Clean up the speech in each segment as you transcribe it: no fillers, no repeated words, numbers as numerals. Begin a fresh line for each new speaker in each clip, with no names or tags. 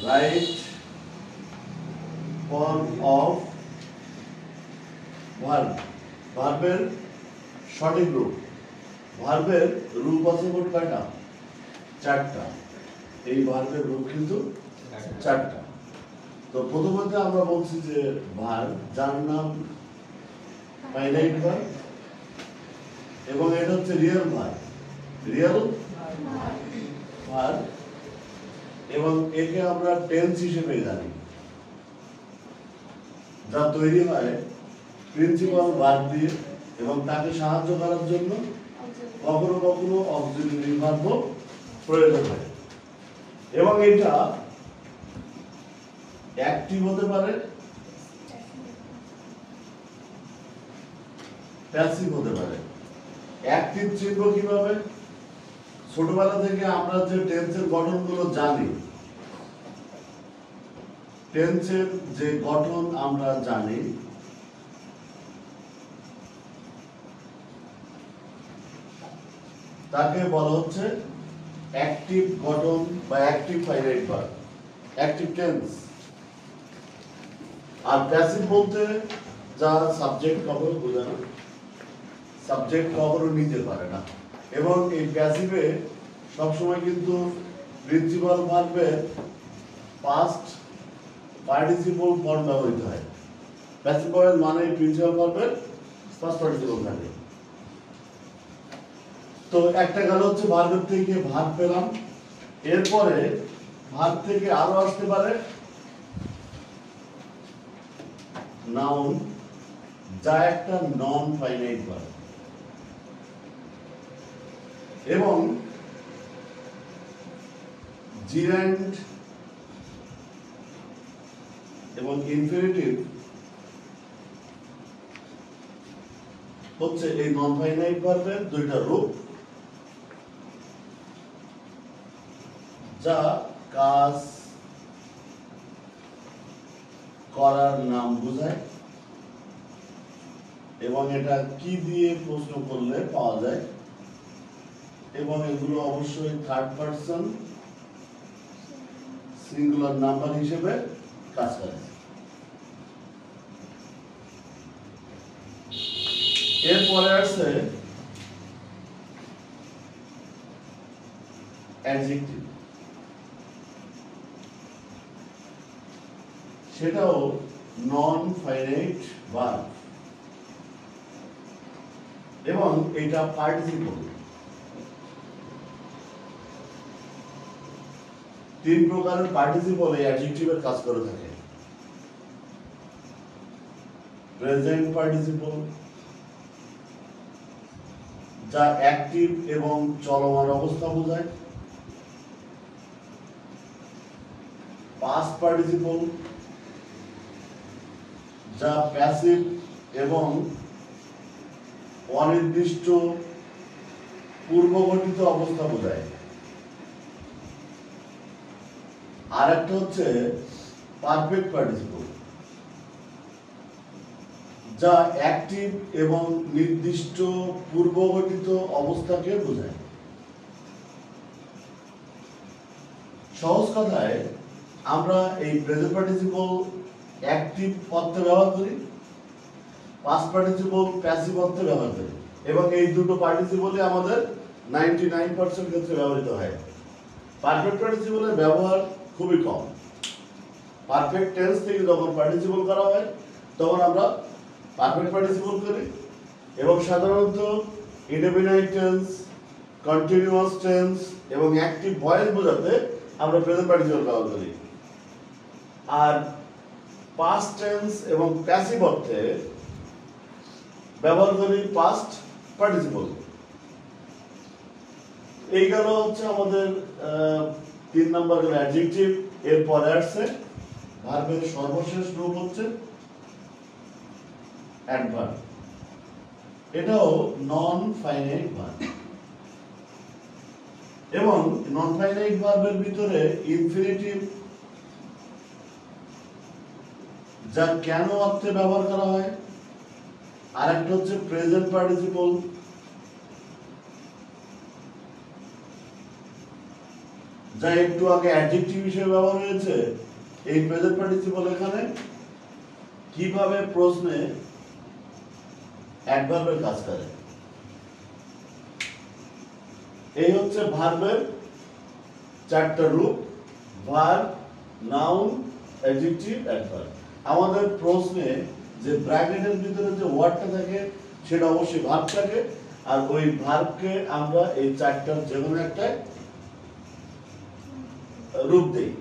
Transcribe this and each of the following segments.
Right form of verb, ভার্বের সঠিক রূপ। ভার্বের রূপ আছে মোট কয়টা? চারটা। এই ভার্বের রূপ কিন্তু চারটা। তো প্রথমত আমরা বলছি যে ভার্ব যার নাম ফাইনাইট ভার্ব, এবং এটা হচ্ছে রিয়েল ভার্ব, রিয়েল ভার্ব, এবং একে আমরা টেন্স হিসেবে জানি, যা তৈরি হয় প্রিন্সিপাল ভার্ব দিয়ে, এবং তাকে সাহায্য করার জন্য কখনো কখনো অক্সিলিয়ারি ভার্ব প্রয়োজন হয়। এবং এটা অ্যাক্টিভ হতে পারে, প্যাসিভ হতে পারে। অ্যাক্টিভ চিনব কিভাবে? ছোটবেলা থেকে আমরা যে টেন্সের গঠনগুলো জানি, টেন্সের যে গঠন আমরা জানি, তাকে বলা হচ্ছে অ্যাক্টিভ গঠন বা active finite verb, active tense. আর প্যাসিভ বলতে যা সাবজেক্ট কখনো বোঝে না, সাবজেক্ট কখনো নিতে পারে না, এবং এই প্যাসিভে সবসময় কিন্তু প্রিন্সিপাল ভার্বের পাস্ট পার্টিসিপল ফর্ম ব্যবহৃত হয়। প্যাসিভ ভার্বের মানে প্রিন্সিপাল ভার্বের পাস্ট পার্টিসিপল থাকে। তো একটা গেল হচ্ছে ভার্বের থেকে ভার্ব পেলাম, এরপরে ভার্ব থেকে আরো আসতে পারে নাউন, যা একটা নন ফাইনাইট ভার্ব, এবং জিরান্ড এবং ইনফিনিটিভ হচ্ছে এই নন ফাইনাইট ভার্বের দুইটা রূপ, যা কাজ করার নাম বোঝায়, এবং এটা কি দিয়ে প্রশ্ন করলে পাওয়া যায়, এবং এগুলো অবশ্যই থার্ড পারসন সিঙ্গুলার নাম্বার হিসেবে কাজ করে। এরপরে আছে অ্যাডজেক্টিভ, সেটাও নন ফাইনাইট ভার্ব, এবং এটা পার্টিসিপল। তিন প্রকারের পার্টিসিপল এই অ্যাডজেক্টিভের কাজ করে থাকে। প্রেজেন্ট পার্টিসিপল, যা অ্যাক্টিভ এবং চলমান অবস্থা বোঝায়। পাস্ট পার্টিসিপল, যা প্যাসিভ এবং অনির্দিষ্ট পূর্বঘটিত অবস্থা বোঝায়। আর একটা হচ্ছে পারফেক্ট পার্টিসিপল, যা অ্যাক্টিভ এবং নির্দিষ্ট পূর্বঘটিত অবস্থাকে বোঝায়। সহজ কথায় আমরা এই প্রেজেন্ট পার্টিসিপল অ্যাক্টিভ অর্থে ব্যবহার করি, পাস্ট পার্টিসিপল প্যাসিভ অর্থে ব্যবহার করি, এবং এই দুটো পার্টিসিপলই আমাদের 99% ক্ষেত্রে ব্যবহৃত হয়। পারফেক্ট পার্টিসিপলের ব্যবহার খুবই কম। পারফেক্ট টেন্স থেকে যখন পার্টিসিপল করা হয় তখন আমরা পারফেক্ট পার্টিসিপল করি, এবং সাধারণত ইনডেফিনাইট টেন্স, কন্টিনিউয়াস টেন্স এবং অ্যাক্টিভ ভয়েস বোঝাতে আমরা প্রেজেন্ট পার্টিসিপল ব্যবহার করি। আর পাস্ট টেন্স এবং প্যাসিভ অর্থে ব্যবহার করি পাস্ট পার্টিসিপল। এই গেল হচ্ছে আমাদের 3 নম্বর গেল অ্যাডজেক্টিভ। এরপরে আসছে ভার্বের সর্বশেষ রূপ হচ্ছে অ্যাডভার্ব, এটাও নন ফাইনাইট ভার্ব, এবং নন ফাইনাইট ভার্বের ভিতরে ইনফিনিটিভ, যা কেন অর্থে ব্যবহার করা হয়। আর একটা হচ্ছে প্রেজেন্ট পার্টিসিপল, যা একটু আগে অ্যাডজেক্টিভ হিসেবে ব্যবহার হয়েছে, এই প্রেজেন্ট পার্টিসিপল এখানে কিভাবে প্রশ্নে অ্যাডভার্বের কাজ করে। এই হচ্ছে ভার্বের চারটা রূপ: ভার্ব, নাউন, অ্যাডজেক্টিভ, অ্যাডভার্ব। আমাদের প্রশ্নে যে ব্র্যাকেটের ভিতরে যে ওয়ার্ডটা থাকে সেটা অবশ্যই ভার্ব থাকে, আর ওই ভার্বকে আমরা এই চারটার যে কোনো একটা রূপ দেই,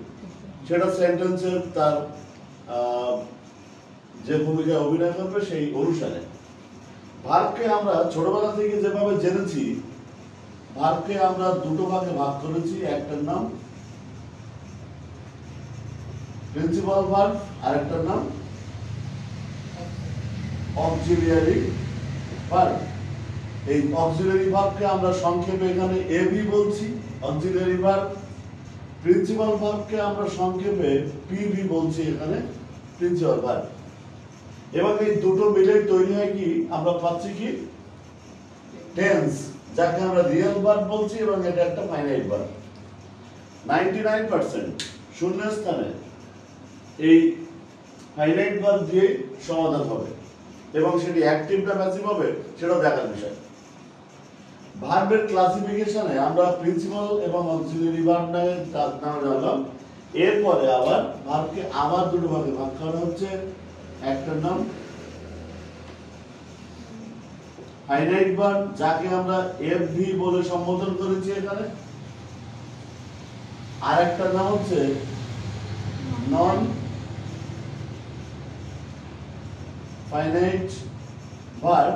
সেটা সেন্টেন্সের তার যে ভূমিকা অভিনয় করবে সেই অনুসারে। ভার্বকে আমরা ছোটবেলা থেকে যেভাবে জেনেছি, ভার্বকে আমরা দুটো ভাগে ভাগ করেছি। একটার নাম প্রিন্সিপাল ভার্ব, আর একটার নাম অক্সিলিয়ারি ভার্ব। এই অক্সিলিয়ারি ভার্বকে আমরা সংক্ষেপে এখানে এবি বলছি, অক্সিলিয়ারি ভার্ব। প্রিন্সিপাল ভার্বকে আমরা সংক্ষেপে পিভি বলছি, এখানে প্রিন্সিপাল ভার্ব। এবং এই দুটো মিলে তৈরি হয় কি, আমরা পাচ্ছি কি, টেন্স, যাকে আমরা রিয়েল ভার্ব বলছি, এবং এটা একটা ফাইনাইট ভার্ব। 99% শূন্যস্থানে এই ফাইনাইট ভার্ব দিয়ে সমাধান হবে, এবং সেটি অ্যাক্টিভ না প্যাসিভ হবে সেটাও দেখার বিষয়। ভার্বের ক্লাসিফিকেশনে আমরা প্রিন্সিপাল এবং অক্সিলিয়ারি ভার্ব নামে জানলাম। এরপরে আবার ভার্বকে আবার দুটো ভাগে ভাগ করা হচ্ছে। একটার নাম ফাইনাইট ভার্ব, যাকে আমরা এফভি বলে সম্বোধন করেছি এখানে। আর একটার নাম হচ্ছে নন ফাইনাইট ভার্ব,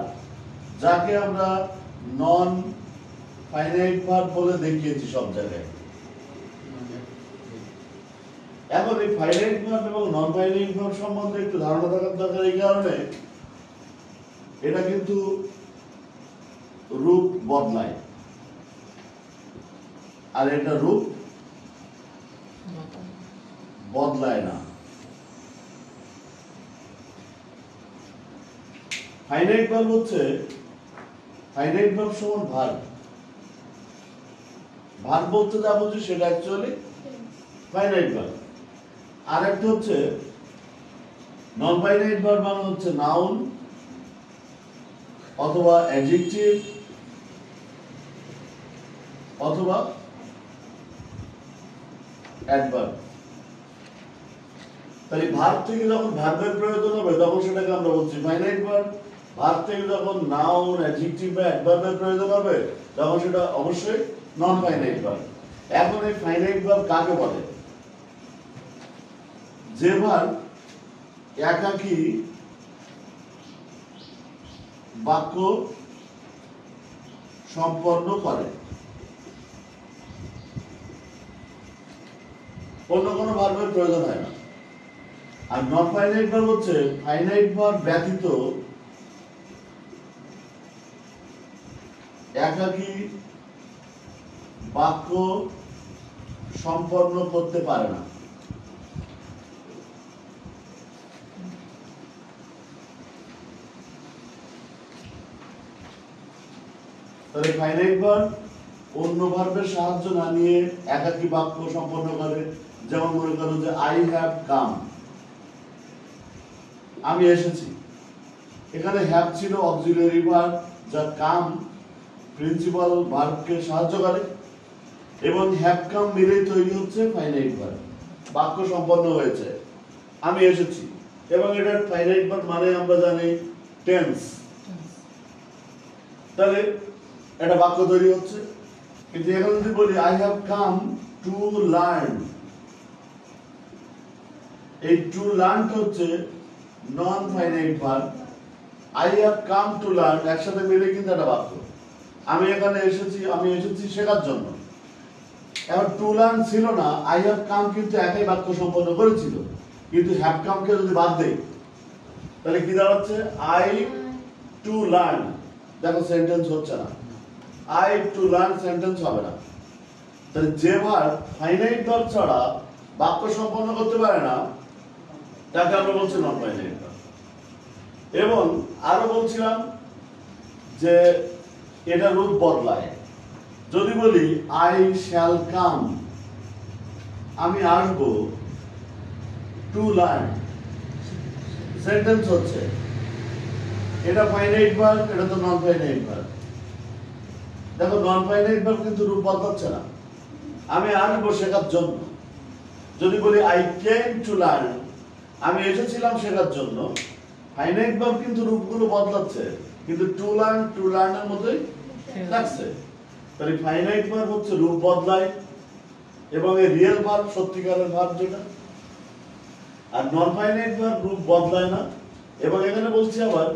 যাকে আমরা নন ফাইনাইট ভার্ব বলে দেখিয়েছি সব জায়গায়। এখন এই ফাইনাইট ভার্ব এবং নন ফাইনাইট ভার্ব সম্বন্ধে একটু ধারণা থাকার দরকার, এই কারণে এটা কিন্তু রূপ বদলায়, আর এটা রূপ বদলায় না। ফাইনাইট ভার্ব হচ্ছে, ফাইনাইট ভার্ব সমান ভার্ব। ভার্ব বলতে যা বুঝি সেটা অ্যাকচুয়ালি ফাইনাইট ভার্ব। আর একটা হচ্ছে নন ফাইনাইট ভার্ব, মানে হচ্ছে নাউন অথবা অ্যাডজেক্টিভ অথবা অ্যাডভার্ব। তাহলে ভার্ব থেকে যখন ভার্বের প্রয়োজন হবে তখন সেটাকে আমরা বলছি ফাইনাইট ভার্ব। ভার্ব থেকে যখন নাউন, অ্যাডজেক্টিভ বা অ্যাডভার্বের প্রয়োজন হবে তখন সেটা অবশ্যই নন ফাইনাইট ভার্ব। এখন এই ফাইনাইট ভার্ব কাকে বলে? যে ভার্ব একাকী বাক্য সম্পন্ন করে, অন্য কোনো ভার্বের প্রয়োজন হয় না। আর নন ফাইনাইট ভার্ব হচ্ছে ফাইনাইট ভার্ব ব্যতীত একাকী বাক্য সম্পন্ন করতে পারে না। তাহলে ফাইনাইট ভার্ব অন্য ভার্বের সাহায্য না নিয়ে একাকী বাক্য সম্পন্ন করে। যেমন মনে করো যে আই হ্যাভ কাম, আমি এসেছি। এখানে হ্যাভ ছিল অক্সিলিয়ারি ভার্ব, যা কাম প্রিন্সিপাল ভার্বকে সাহায্য করে, এবং হ্যাভ কাম মিলেই তৈরি হচ্ছে ফাইনাইট ভার্ব। বাক্য সম্পন্ন হয়েছে, আমি এসেছি, এবং এটার ফাইনাইট ভার্ব মানে আমরা জানি টেন্স। তাহলে একটা বাক্য তৈরি হচ্ছে। কিন্তু এখানে যদি বলি I have come to learn, এই টু লার্ন হচ্ছে non finite verb. I have come to learn একসাথে মিলে কিন্তু একটা বাক্য। আমি এখানে এসেছি, আমি এসেছি শেখার জন্য। এবার টু লার্ন ছিল না, আই হ্যাভ কাম কিন্তু একই বাক্য সম্পন্ন করেছিল। কিন্তু হ্যাভ কামকে যদি বাদ দেই তাহলে কি দাঁড়াচ্ছে? I to learn. দেখো সেন্টেন্স হচ্ছে না, আই টু লার্ন সেন্টেন্স হবে না। তাহলে যে ভার্ব ফাইনাইট ভার্ব ছাড়া বাক্য সম্পন্ন করতে পারে না তাকে আমরা বলছি নন ফাইনাইট ভার্ব। এবং আরো বলছিলাম যে এটা রূপ বদলায়। যদি বলি আই শ্যাল কাম, আমি আসবো টু লার্ন, সেন্টেন্স হচ্ছে এটা ফাইনাইট ভার্ব, এটা তো নন ফাইনাইট ভার্ব। দেখো নন ফাইনাইট ভার্ব কিন্তু রূপ বদলাচ্ছে না। আমি আসবো শেখার জন্য, যদি বলি আই কেম টু লার্ন, আমি এসেছিলাম শেখার জন্য, ফাইনাইট ভার্ব কিন্তু রূপগুলো বদলাচ্ছে, কিন্তু টু লার্নের মতোই লাগছে। তাহলে ফাইনাইট ভার্ব হচ্ছে রূপ বদলায়, এবং এই রিয়েল ভার্ব সত্যিকারের ভার্ব যেটা, আর নন ফাইনাইট ভার্ব রূপ বদলায় না। এবং এখানে বলছি আবার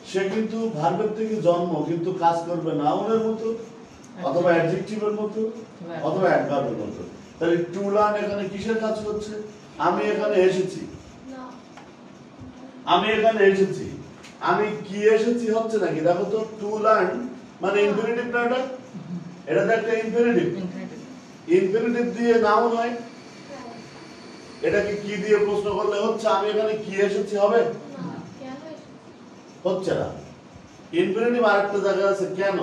সে কিন্তু ভার্বের থেকে জন্ম, কিন্তু কাজ করবে নাউনের মতো অথবা অ্যাডজেক্টিভের মতো অথবা অ্যাডভার্বের মতো। তাহলে টু লার্ন এখানে কিসের কাজ করছে? আমি এখানে এসেছি, আমি এখানে এসেছি, আমি কি এসেছি হচ্ছে নাকি? দেখো তো টু লার্ন মানে ইনফিনিটিভ না, এটা তো একটা ইনফিনিটিভ, ইনফিনিটিভ দিয়ে নাউন হয়। এটাকে কি দিয়ে প্রশ্ন করলে হচ্ছে আমি এখানে কি এসেছি হবে? হচ্ছে না। ইনফিনিটিভ আরেকটা জায়গা আছে কেন,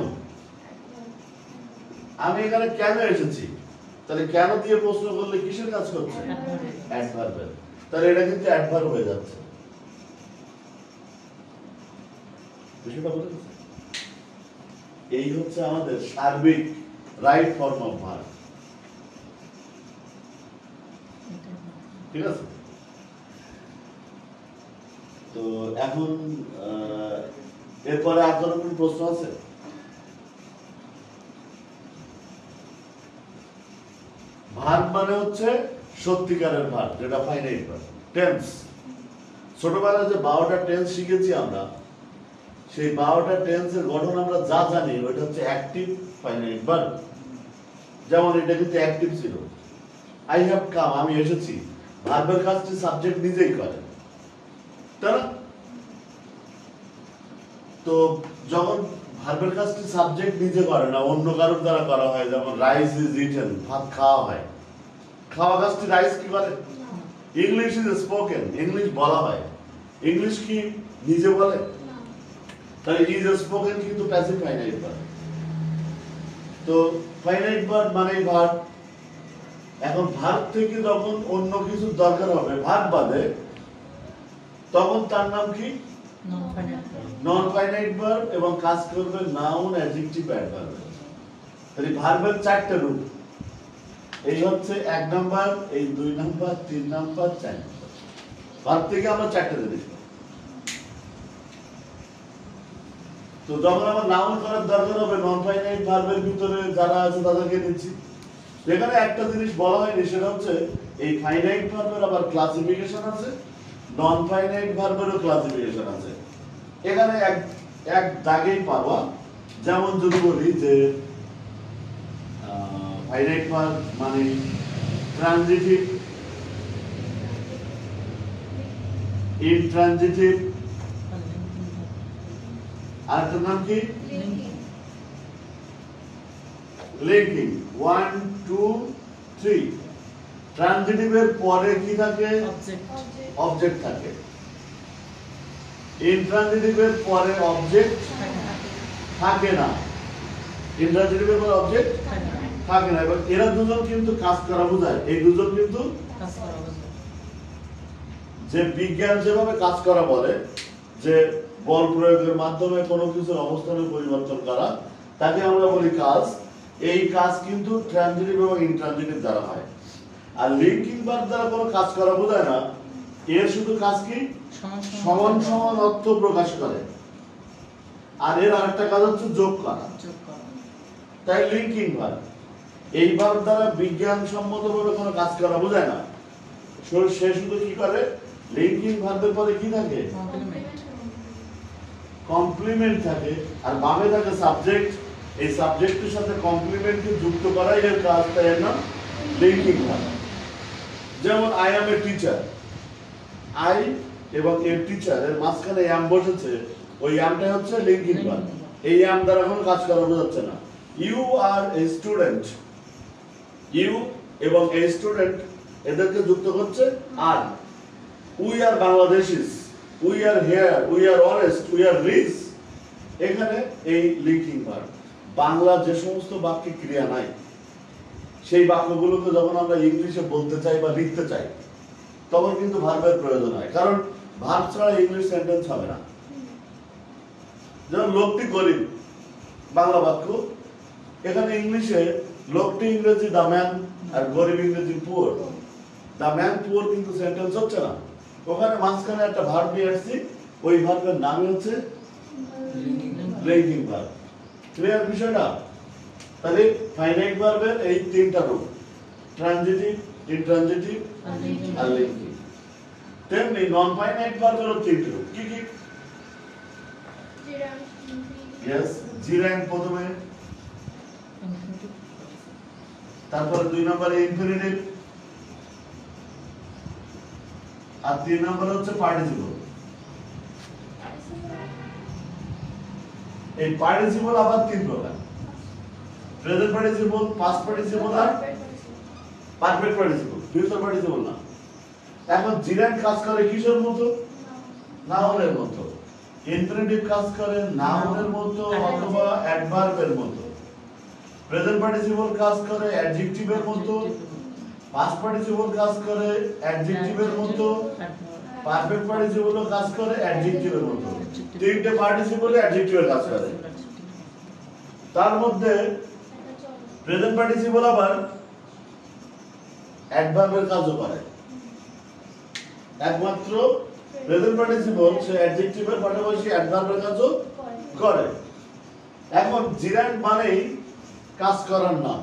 আমি এখানে কেন এসেছি, তাহলে কেন দিয়ে প্রশ্ন করলে কিসের কাজ করছে? অ্যাডভার্বের। তাহলে এটা কিন্তু অ্যাডভার্ব হয়ে যাচ্ছে। বিষয়টা বুঝতে পারছেন? এই হচ্ছে আমাদের সার্বিক রাইট ফর্ম অফ ভার্ব। ঠিক আছে? তো এখন এরপরে আর কোনো প্রশ্ন আছে? ভার্ব মানে হচ্ছে সত্যিকারের ভার্ব, যেটা ফাইনাইট ভার্ব। টেন্স, ছোটবেলায় যে 12টা টেন্স শিখেছি আমরা, সেই 12টা টেন্সের গঠন আমরা যা জানি ওইটা হচ্ছে অ্যাক্টিভ ফাইনাইট ভার্ব। যেমন এটা কিন্তু অ্যাক্টিভ ছিল, আই হ্যাভ কাম, আমি এসেছি। ভার্বের কাজটি সাবজেক্ট নিজেই করে, তাই না? তো যখন ভার্বের কাজটি সাবজেক্ট নিজে করে না, অন্য কারোর দ্বারা করা হয়, যেমন রাইস ইজ ইটেন, ভাত খাওয়া হয়, খাওয়া কাজটি রাইস কি করে? ইংলিশ ইজ স্পোকেন, ইংলিশ বলা হয়। ইংলিশ কি নিজে বলে? তাহলে ইজ স্পোকেন কিন্তু প্যাসিভ ফাইনাইট ভার্ব। তো ফাইনাইট ভার্ব মানে ভার্ব। এখন ভার্ব থেকে যখন অন্য কিছু দরকার হবে ভার্ব বাদে, তখন তার নাম কি? নন ফাইনাইট ভার্ব, এবং কাজ করবে নাউন, অ্যাডজেক্টিভ, অ্যাডভার্ব। তাহলে ভার্বের 4টে রূপ। এই হচ্ছে 1 নাম্বার, এই 2 নাম্বার, 3 নাম্বার, 4 নাম্বার। ভার্ব থেকে আমরা 4টে জিনিস। তো যখন আমার নাউন করার দরকার হবে, নন ফাইনাইট ভার্বের ভিতরে যারা আছে তাদেরকে দিচ্ছি। এখানে একটা জিনিস বলা হয়নি, সেটা হচ্ছে এই ফাইনাইট ভার্বের আবার ক্লাসিফিকেশন আছে, নন ফাইনাইট ভার্বেরও ক্লাসিফিকেশন আছে। এখানে এক দাগেই পাবা। যেমন যদি বলি যে ফাইনাইট ভার্ব মানে ট্রানজিটিভ, ইনট্রানজিটিভ, আরেকটার নাম কি? লিঙ্কিং। 1 2 3। ট্রানজিটিভের পরে কি থাকে? অবজেক্ট থাকে। ইনট্রানজিটিভের পরে অবজেক্ট থাকে না। ইনট্রানজিটিভের পরে অবজেক্ট থাকে না। এবার এরা দুজন কিন্তু কাজ করা বোঝায়। এই দুজন কিন্তু যে বিজ্ঞান যেভাবে কাজ করা বলে, যে বল প্রয়োগের মাধ্যমে কোনো কিছুর অবস্থানের পরিবর্তন করা, তাকে আমরা বলি কাজ। এই কাজ কিন্তু ট্রানজিটিভ এবং ইনট্রানজিটিভ দ্বারা হয়। আর লিঙ্কিং ভার্ব দ্বারা কোনো কাজ করা বোঝায় না। এর শুধু কাজ কি? সমান সমান অর্থ প্রকাশ করে। আর এর আরেকটা কাজ হচ্ছে যোগ করা। তাই লিঙ্কিং ভার্ব। এই ভার্ব দ্বারা বিজ্ঞানসম্মতভাবে কোনো কাজ করা বোঝায় না। সে শুধু কি করে? লিঙ্কিং ভার্বের পরে কি থাকে? কমপ্লিমেন্ট থাকে, আর বামে থাকে সাবজেক্ট। এই সাবজেক্টের সাথে কমপ্লিমেন্টকে যুক্ত করাই এর কাজ, তাই এর নাম লিঙ্কিং ভার্ব। যেমন I am a teacher, I এবং এর টিচার এর মাঝখানে অ্যাম বসেছে, ওই অ্যামটা হচ্ছে লিঙ্কিং ভার্ব। এই অ্যাম দ্বারা কোনো কাজ করা বোঝাচ্ছে না। You are a student, you এবং এ স্টুডেন্ট এদেরকে যুক্ত করছে are. We are Bangladeshis, we are here, we are honest, we are rich, এখানে এই লিঙ্কিং ভার্ব। বাংলা যে সমস্ত বাক্যে ক্রিয়া নাই সেই বাক্যগুলোকে যখন আমরা ইংলিশে বলতে চাই বা লিখতে চাই তখন কিন্তু ভার্বের প্রয়োজন হয়, কারণ ভার্ব ছাড়া ইংলিশ সেন্টেন্স হবে না। যেমন লোকটি গরিব, বাংলা বাক্য, এখানে ইংলিশে লোকটি ইংরেজি দ্য ম্যান আর গরিব ইংরেজি পুয়ার। দ্য ম্যান পুয়ার কিন্তু সেন্টেন্স হচ্ছে না, ওখানে মাঝখানে একটা ভার্ব নিয়ে আসছি, ওই ভার্বের নামই হচ্ছে লিঙ্কিং ভার্ব। ক্লিয়ার বিষয়টা? তাহলে ফাইনাইট ভার্বের এই তিনটা রূপ, ট্রানজিটিভ, ইনট্রানজিটিভ আর লিঙ্কিং। তেমনি নন ফাইনাইট ভার্বেরও তিনটি রূপ। কি কি? यस, জিরান প্রথমে, তারপরে 2 নম্বরে ইনফিনিটিভ, আর 3 নম্বরে হচ্ছে পার্টিসিপল। এই পার্টিসিপল আবার 3 প্রকার, প্রেজেন্ট পার্টিসিপল, পাস্ট পার্টিসিপল আর পারফেক্ট পার্টিসিপল, ফিউচার পার্টিসিপল না। এখন জিরান কাজ করে কিসের মতো? নাউনের মতো। ইনফিনিটিভ কাজ করে নাউনের মতো অথবা অ্যাডভার্বের মতো। প্রেজেন্ট পার্টিসিপল কাজ করে অ্যাডজেক্টিভের মতো। পাস্ট পার্টিসিপল কাজ করে অ্যাডজেক্টিভের মতো। পারফেক্ট পার্টিসিপল কাজ করে অ্যাডজেক্টিভের মতো। তিনটে পার্টিসিপল অ্যাডজেক্টিভের কাজ করে। তার মধ্যে প্রেজেন্ট পার্টিসিপল আবার অ্যাডভার্বের কাজও করে। একমাত্র প্রেজেন্ট পার্টিসিপল সে অ্যাডজেক্টিভের পাশাপাশি অ্যাডভার্বের কাজও করে। এখন জিরান্ড মানেই কাজ করার নাম,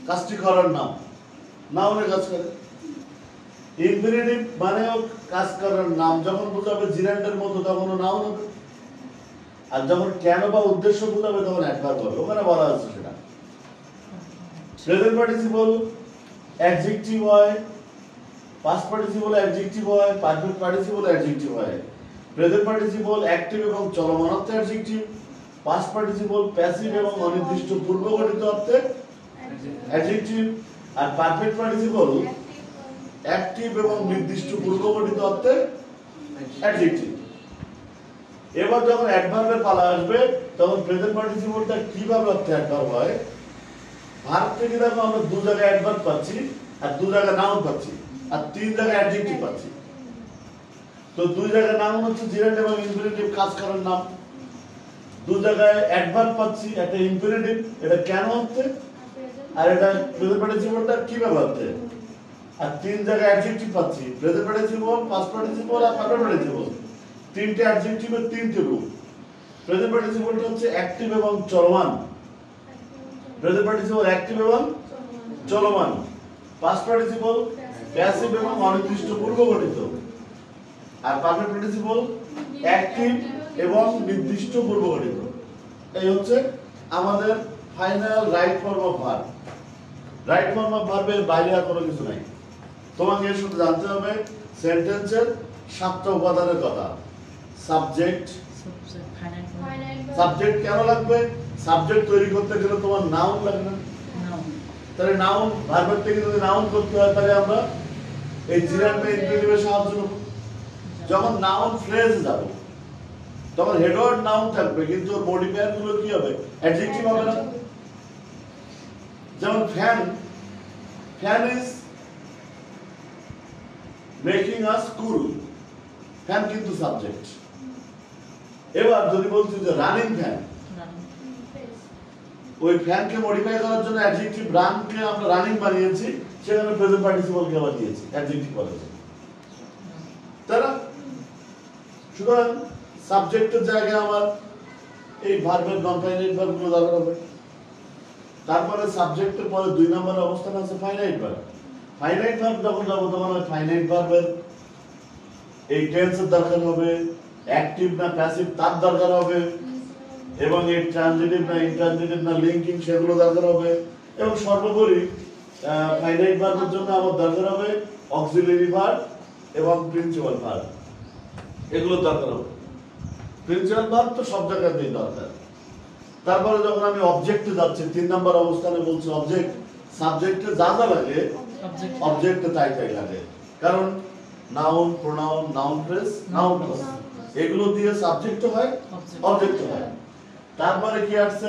কাজটি করার নাম, নাউনের কাজ করে। ইনফিনিটিভ মানেও কাজ করার নাম, যখন বোঝাবে জিরান্ডের মতো তখন নাউন হবে, আর যখন কেন বা উদ্দেশ্য বোঝাবে তখন অ্যাডভার্ব হবে। ওখানে বলা আছে সেটা। প্রেজেন্ট পার্টিসিপল অ্যাডজেক্টিভ হয়, পাস্ট পার্টিসিপল অ্যাডজেক্টিভ হয়, পারফেক্ট পার্টিসিপল অ্যাডজেক্টিভ হয়। প্রেজেন্ট পার্টিসিপল অ্যাক্টিভ এবং চলমান অর্থে অ্যাডজেক্টিভ, পাস্ট পার্টিসিপল প্যাসিভ এবং অনির্দিষ্ট পূর্বগঠিত অর্থে অ্যাডজেক্টিভ, আর পারফেক্ট পার্টিসিপল অ্যাক্টিভ এবং নির্দিষ্ট পূর্বগঠিত অর্থে অ্যাডজেক্টিভ। এবার যখন অ্যাডভার্বের পালা আসবে তখন প্রেজেন্ট পার্টিসিপলটা কিভাবে অর্থে অ্যাডভার্ব হয়? ভার্ব থেকে দেখো আমরা 2 জায়গায় অ্যাডভার্ব পাচ্ছি, আর 2 জায়গায় নাউন পাচ্ছি, আর 3 জায়গায় অ্যাডজেক্টিভ পাচ্ছি। তো 2 জায়গায় নাউন হচ্ছে জিরান্ড এবং ইনফিনিটিভ কাজ করার নাম, 2 জায়গায় অ্যাডভার্ব পাচ্ছি, একটা ইনফিনিটিভ এটা কেন হচ্ছে, আর এটা প্রেজেন্ট পার্টিসিপলটা কিভাবে হচ্ছে, আর 3 জায়গায় অ্যাডজেক্টিভ পাচ্ছি, প্রেজেন্ট পার্টিসিপল, পাস্ট পার্টিসিপল আর পারফেক্ট পার্টিসিপল। তিনটে অ্যাডজেক্টিভের তিনটে রূপ। প্রেজেন্ট পার্টিসিপলটা হচ্ছে অ্যাক্টিভ এবং চলমান, প্রেজেন্ট পার্টিসিপল অ্যাক্টিভ এবং চলমান, পাস্ট পার্টিসিপল প্যাসিভ এবং অনির্দিষ্ট পূর্বগঠিত, আর পারফেক্ট পার্টিসিপল অ্যাক্টিভ এবং নির্দিষ্ট পূর্বগঠিত। এই হচ্ছে আমাদের final right form of verb. Right form of ভার্বের বাইরে আর কোনো কিছু নাই। তোমাকে শুধু জানতে হবে সেন্টেন্সের 7টা উপাদানের কথা। সাবজেক্ট, সাবজেক্ট কেন লাগবে? সাবজেক্ট তৈরি করতে গেলে তোমার নাউন লাগে না? তাহলে নাউন, ভার্বের থেকে যদি নাউন করতে হয় তাহলে আমরা এই জিরান্ড বা ইনফিনিটিভের সাহায্য নেব। যখন নাউন ফ্রেজে যাব তখন হেডওয়ার্ড নাউন থাকবে, কিন্তু ওর মডিফায়ার গুলো কি হবে? অ্যাডজেক্টিভ হবে না। যেমন fan, fan is making us cool, fan কিন্তু সাবজেক্ট। এবার যদি বলছি যে রানিং ফ্যান, ওই ফ্যানকে মডিফাই করার জন্য অ্যাডজেক্টিভ রানকে আমরা রানিং বানিয়েছি, সেখানে প্রেজেন্ট পার্টিসিপলকে আবার দিয়েছি অ্যাডজেক্টিভ বলেছি। তারা সুতরাং সাবজেক্টের জায়গায় আমার এই ভার্বের নন ফাইনাইট ভার্বগুলো দরকার হবে। তারপরে সাবজেক্টের পরে 2 নম্বরে অবস্থান আছে ফাইনাইট ভার্ব। ফাইনাইট ভার্ব যখন যাবো তখন ওই ফাইনাইট ভার্বের এই টেন্সের দরকার হবে, অ্যাক্টিভ না প্যাসিভ তার দরকার হবে, এবং এই ট্রানজিটিভ না ইনট্রানজিটিভ না লিঙ্কিং সেগুলো দরকার হবে, এবং সর্বোপরি ফাইনাইট ভার্বের জন্য আমার দরকার হবে অক্সিলারি ভার্ব এবং প্রিন্সিপাল ভার্ব, এগুলো দরকার হবে। প্রিন্সিপাল ভার্ব তো সব জায়গাতেই দরকার। তারপরে যখন আমি অবজেক্টে যাচ্ছি 3 নম্বর অবস্থানে বলছি অবজেক্ট, সাবজেক্টে যা যা লাগে অবজেক্টে তাই তাই লাগে, কারণ noun, pronoun, noun phrase, noun clause এগুলো দিয়ে সাবজেক্ট হয়, অবজেক্ট হয়। তারপরে কি আসছে?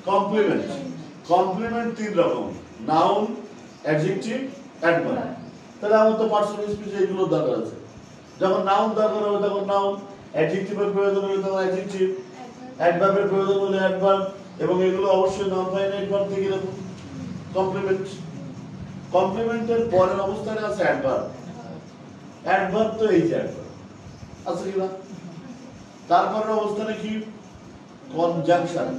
কমপ্লিমেন্ট। কমপ্লিমেন্ট 3 রকম, নাউন, অ্যাডজেক্টিভ, অ্যাডভার্ব। তাহলে আমার তো পার্সন স্পিচে এগুলো দরকার আছে। যখন নাউন দরকার হবে তখন নাউন, অ্যাডজেক্টিভের প্রয়োজন হলে তখন অ্যাডজেক্টিভ, অ্যাডভার্বের প্রয়োজন হলে অ্যাডভার্ব, এবং এগুলো অবশ্যই নন ফাইনাইট ভার্ব থেকে এরকম কমপ্লিমেন্ট। কমপ্লিমেন্টের পরের অবস্থানে আছে অ্যাডভার্ব। অ্যাডভার্ব তো এই যে অ্যাডভার্ব আছে কি না? তারপরের অবস্থানে কি? কনজাংশন।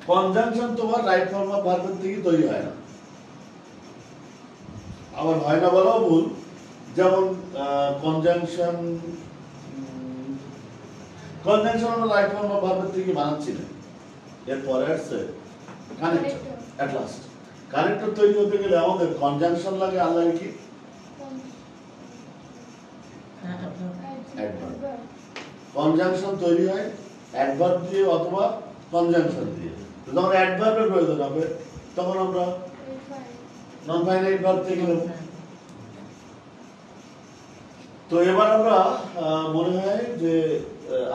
কনজাংশন তোমার রাইট ফর্ম অফ ভার্বের থেকে তৈরি হয় না, আবার হয় না বলাও ভুল। যেমন কনজাংশন, কনজাংশন আমরা রাইট ফর্ম অফ ভার্বের থেকে বানাচ্ছিলেন, এরপরে আসছে কানেক্টর। এট লাস্ট কানেক্টর তৈরি হতে গেলে আমাদের কনজাংশন লাগে, আর লাগে কি? অ্যাডভার্ব। কনজাংশন তৈরি হয় অ্যাডভার্ব দিয়ে অথবা কনজাংশন দিয়ে। তো যখন অ্যাডভার্বের প্রয়োজন হবে তখন আমরা নন ফাইনাইট ভার্ব থেকে নেব। তো এবার আমরা মনে হয় যে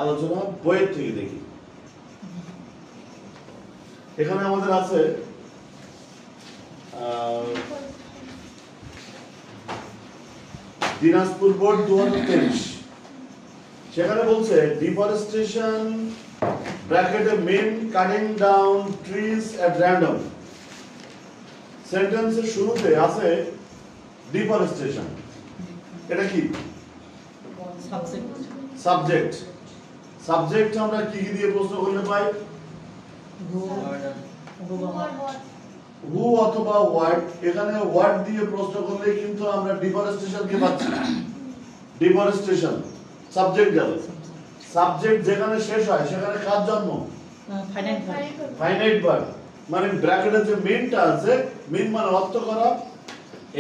আলোচনা বইয়ের থেকে দেখি। এখানে আমাদের আছে দিনাজপুর বোর্ড 2023, সেখানে বলছে ডিফরেস্টেশন ব্র্যাকেটে means cutting down trees at random. সেন্টেন্সের শুরুতে আছে ডিফরেস্টেশন, এটা কি? সাবজেক্ট। সাবজেক্ট আমরা কি কি দিয়ে প্রশ্ন করলে পাই? হু অথবা হোয়াট। এখানে হোয়াট দিয়ে প্রশ্ন করলে কিন্তু আমরা ডিফরেস্টেশন কে পাচ্ছি। ডিফরেস্টেশন সাবজেক্ট গেল। সাবজেক্ট যেখানে শেষ হয় সেখানে কার জন্ম? Finite verb. মানে ব্র্যাকেটে যে মেনটা আছে, মেন মানে অর্থ করা,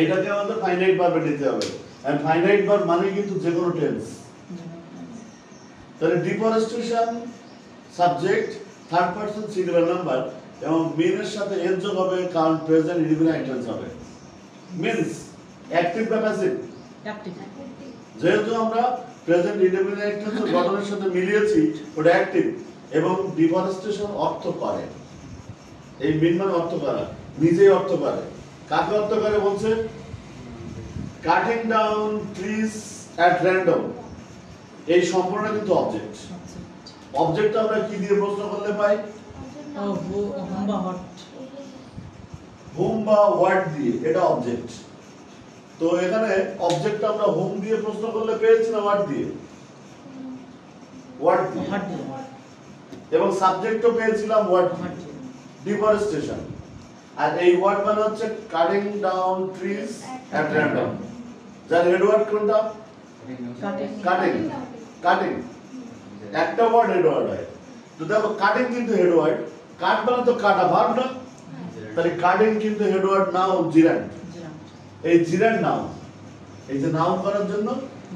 এটাকে আমাদের ফাইনাইট ভার্বে নিতে হবে। এন্ড ফাইনাইট ভার্ব মানে কিন্তু যে কোনো টেন্স। তাহলে deforestation subject, third person singular number, এবং মেনের সাথে এর যোগ হবে কারণ প্রেজেন্ট ইনডিফিনাইট টেন্স হবে। মিন্স অ্যাক্টিভ বা প্যাসিভ? অ্যাক্টিভ। যেহেতু আমরা প্রেজেন্ট ইনডিফিনাইট টেন্স গঠনের সাথে মিলিয়েছি, ওটা অ্যাক্টিভ। এবং ডিফরেস্টেশন অর্থ করে, এই মিন মানে অর্থ করা, নিজেই অর্থ করে। কাকে অর্থ করে বলছে? Cutting down trees at random. এই সম্পূর্ণটা কিন্তু অবজেক্ট। অবজেক্ট আমরা কি দিয়ে প্রশ্ন করলে পাই? হোম বা হোয়াট দিয়ে, এটা অবজেক্ট। তো এখানে অবজেক্ট আমরা হোম দিয়ে প্রশ্ন করলে পেয়েছি না হোয়াট দিয়ে? হোয়াট দিয়ে। এবং সাবজেক্টও পেয়েছিলাম হোয়াট দিয়ে, ডিফরেস্টেশন। আর এই ওয়ার্ড মানে হচ্ছে cutting down trees at random. যার হেড ওয়ার্ড কোনটা? কাটিং। কাটিং একটা ওয়ার্ড হেড ওয়ার্ড হয়। তো দেখো কাটিং কিন্তু হেড ওয়ার্ড, কাট মানে তো কাটা ভার্ব না, তাহলে কাটিং কিন্তু হেড ওয়ার্ড নাউন জিরান্ড। এই জিরান্ড নাউন, এই যে নাউন করার জন্য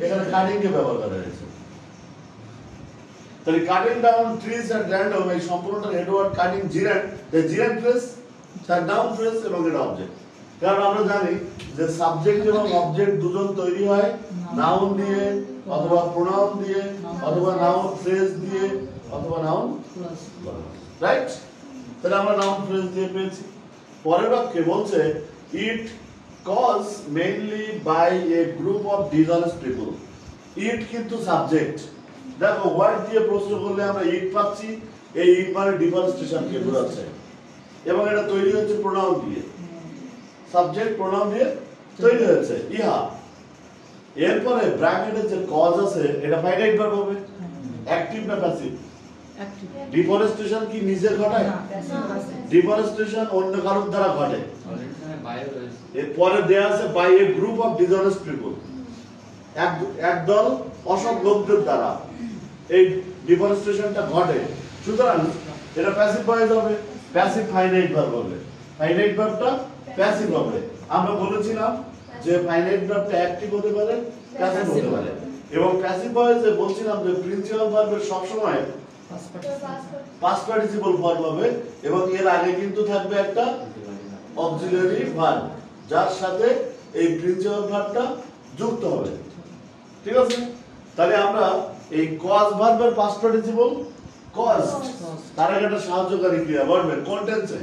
এখানে কাটিং কে ব্যবহার করা হয়েছে। তাহলে cutting down trees at random, এই সম্পূর্ণটার হেড ওয়ার্ড কাটিং জিরান্ড। এই জিরান্ড ফ্রেজ তার নাউন ফ্রেজ এবং এটা অবজেক্ট। কারণ আমরা জানি যে সাবজেক্ট এবং অবজেক্ট দুজন তৈরি হয় নাউন দিয়ে অথবা প্রোনাউন দিয়ে অথবা নাউন ফ্রেজ দিয়ে অথবা নাউন, রাইট? তাহলে আমরা নাউন ফ্রেজ দিয়ে পেয়েছি। পরের বাক্যে বলছে it cause mainly by a group of dishonest people. It কিন্তু সাবজেক্ট। দেখো ওয়ার্ড দিয়ে প্রশ্ন করলে আমরা ইট পাচ্ছি, এই ইট মানে ডিফরেস্টেশনকে বোঝাচ্ছে, এবং এটা তৈরি হচ্ছে প্রোনাউন দিয়ে, সাবজেক্ট প্রোনাউন দিয়ে তৈরি হয়েছে ইহা। এরপরে ব্র্যাকেটে যে কজ আছে এটা ফাইনাইট ভার্ব হবে। অ্যাক্টিভ না প্যাসিভ? অ্যাক্টিভ। ডিফরেস্টেশন কি নিজে ঘটায়? ডিফরেস্টেশন অন্য কারোর দ্বারা ঘটে। এরপরে দেয়া আছে by a group of dishonest people, একদল অসৎ লোকদের দ্বারা এই ডিফরেস্টেশনটা ঘটে। সুতরাং এটা প্যাসিভ ভয়েস হবে, প্যাসিভ ফাইনাইট ভার্ব হবে। ফাইনাইট ভার্বটা প্যাসিভ হবে। আমরা বলেছিলাম যে ফাইনাইট ভার্বটা অ্যাক্টিভ হতে পারে, প্যাসিভ হতে পারে। এবং প্যাসিভ ভয়েসে বলছিলাম যে প্রিন্সিপাল ভার্বের সব সময় পাস্ট পার্টিসিপল ফর্ম হবে, এবং এর আগে কিন্তু থাকবে একটা অক্সিলারি ভার্ব যার সাথে এই প্রিন্সিপাল ভার্বটা যুক্ত হবে। ঠিক আছে? তাহলে আমরা এই কজ ভার্বের পাস্ট পার্টিসিপল কজড, তার আগে একটা সাহায্যকারী ক্রিয়া বলবেন কোন টেন্সে?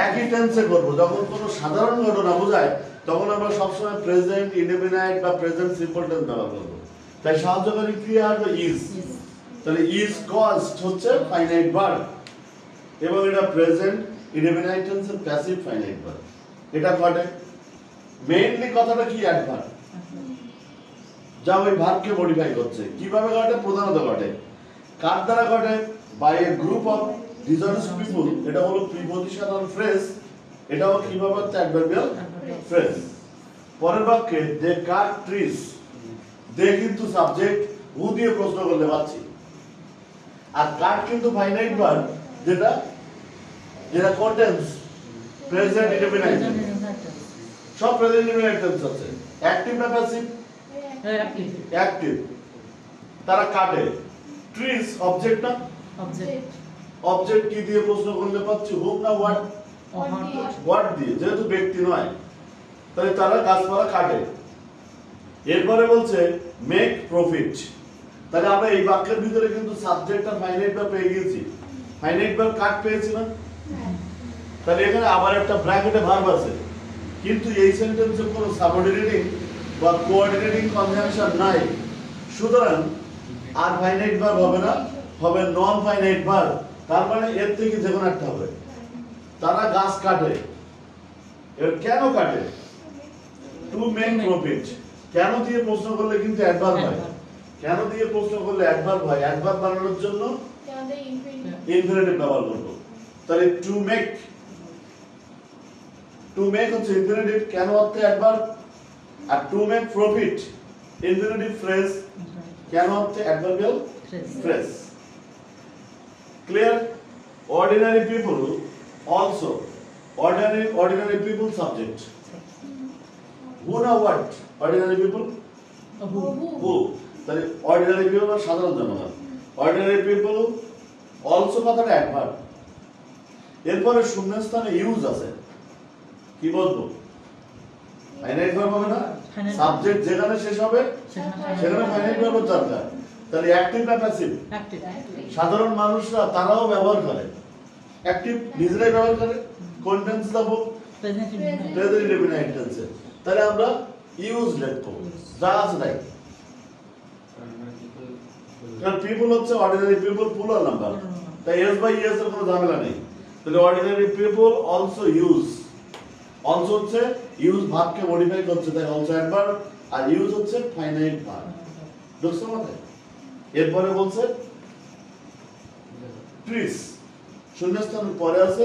একই টেন্সে করব। যখন কোনো সাধারণ ঘটনা বোঝায় তখন আমরা সবসময় প্রেজেন্ট ইনডেফিনাইট বা প্রেজেন্ট সিম্পল টেন্স ব্যবহার করব। তাই সাহায্যকারী ক্রিয়া হলো ইজ। তাহলে ইজ কস্ট হচ্ছে ফাইনাইট ভার্ব এবং এটা প্রেজেন্ট ইনডেফিনাইট টেন্সের প্যাসিভ ফাইনাইট ভার্ব। এটা ঘটে মেইনলি কথাটা কি অ্যাডভার্ব যা ওই ভার্বকে মডিফাই করছে। কিভাবে ঘটে? প্রধানত ঘটে কার দ্বারা ঘটে? By a group of dishonest people. এটা হলো প্রিপজিশনাল ফ্রেজ। এটাও কিভাবে হচ্ছে অ্যাডভার্বিয়াল ফ্রেজ। পরের বাক্যে দে কাট ট্রিজ, দে কিন্তু সাবজেক্ট, হু দিয়ে প্রশ্ন করলে পাচ্ছি। আর কাট কিন্তু ফাইনাইট ভার্ব যেটা যেটা কন্টেন্স প্রেজেন্ট ইনডেফিনাইট সব প্রেজেন্ট ইনডেফিনাইট টেন্স আছে। অ্যাক্টিভ না প্যাসিভ? অ্যাক্টিভ। তারা কাটে। ট্রিজ অবজেক্ট না?
অবজেক্ট।
অবজেক্ট কি দিয়ে প্রশ্ন করলে পাচ্ছি? হুম না হোয়াট? হোয়াট দিয়ে, যেহেতু ব্যক্তি নয়। তাহলে তারা গাছপালা কাটে। এরপরে বলছে মেক প্রফিট। তাহলে আমরা এই বাক্যের ভিতরে কিন্তু সাবজেক্ট আর ফাইনাইট ভার্ব পেয়ে গেছি। ফাইনাইট ভার্ব কাট পেয়েছি না? তাহলে এখানে আবার একটা ব্র্যাকেটে ভার্ব আছে, কিন্তু এই সেন্টেন্সে কোনো সাবঅর্ডিনেটিং বা কোঅর্ডিনেটিং কনজাংশন নাই। সুতরাং আর ফাইনাইট ভার্ব হবে না, হবে নন ফাইনাইট ভার্ব। তার মানে এর থেকে যে কোনো একটা হবে। তারা গাছ কাটে। এর কেন কাটে? Two make profit. কেন দিয়ে প্রশ্ন করলে কিন্তু অ্যাডভার্ব হয়। কেন দিয়ে প্রশ্ন করলে অ্যাডভার্ব হয়। অ্যাডভার্ব বানানোর জন্য ইনফিনিটিভ ব্যবহার করব। তাহলে টু মেক, টু মেক হচ্ছে ইনফিনিটিভ, কেন অর্থে অ্যাডভার্ব। আর to make profit infinitive phrase, কেন অর্থে adverbial phrase. Clear? Ordinary people also, ordinary people subject. Who না what? Ordinary people? Who? তাহলে ordinary people মানে সাধারণ জনগণ। Ordinary people also কথাটা অ্যাডভার্ব। এরপরে শূন্যস্থানে ইউজ আছে। কি বলবো? ফাইনাইট ভার্ব হবে না? সাবজেক্ট যেখানে শেষ হবে সেখানে ফাইনাইট ভার্ব দরকার। তাহলে অ্যাক্টিভ না প্যাসিভ?
অ্যাক্টিভ।
সাধারণ মানুষরা তারাও ব্যবহার করে। অ্যাক্টিভ নিজেরাই ব্যবহার করে। কোন টেন্স দেবো?
প্রেজেন্ট
ইনডেফিনাইট টেন্সে। তাহলে আমরা ইউজ লিখবো, যা আছে তাই। কারণ পিপল হচ্ছে অর্ডিনারি পিপল প্লুরাল নাম্বার, তাই এস বাই এস এর কোনো ঝামেলা নেই। তাহলে ordinary people also use. Also হচ্ছে ইউজ ভার্বকে মডিফাই করছে, তাই অলসো অ্যাডভার্ব। আর ইউজ হচ্ছে ফাইনাইট ভার্ব। বুঝছো মাথায়? এরপরে বলছে ট্রিজ, শূন্যস্থানের পরে আছে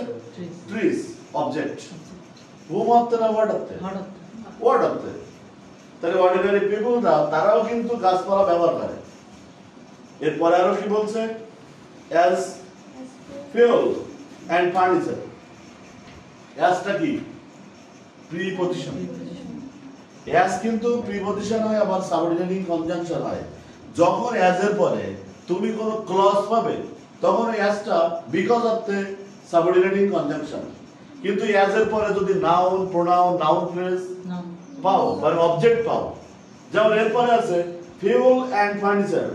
ট্রিজ অবজেক্ট। হুম অর্থে না হোয়াট অর্থে? হোয়াট অর্থে। তাহলে অর্ডিনারি পিপলরা তারাও কিন্তু গাছপালা ব্যবহার করে। এরপরে আরো কি বলছে? As fuel and furniture. অ্যাজটা কি? প্রিপজিশন। অ্যাজ কিন্তু প্রিপজিশন হয়, আবার সাবঅর্ডিনেটিং কনজাংশন হয়। যখন অ্যাজ এর পরে তুমি কোনো ক্লজ পাবে তখন ওই অ্যাজটা বিকজ অর্থে সাবঅর্ডিনেটিং কনজাংশন। কিন্তু অ্যাজ এর পরে যদি নাউন, প্রোনাউন, নাউন ফ্রেজ পাও মানে অবজেক্ট পাও, যেমন এরপরে আছে fuel and furniture.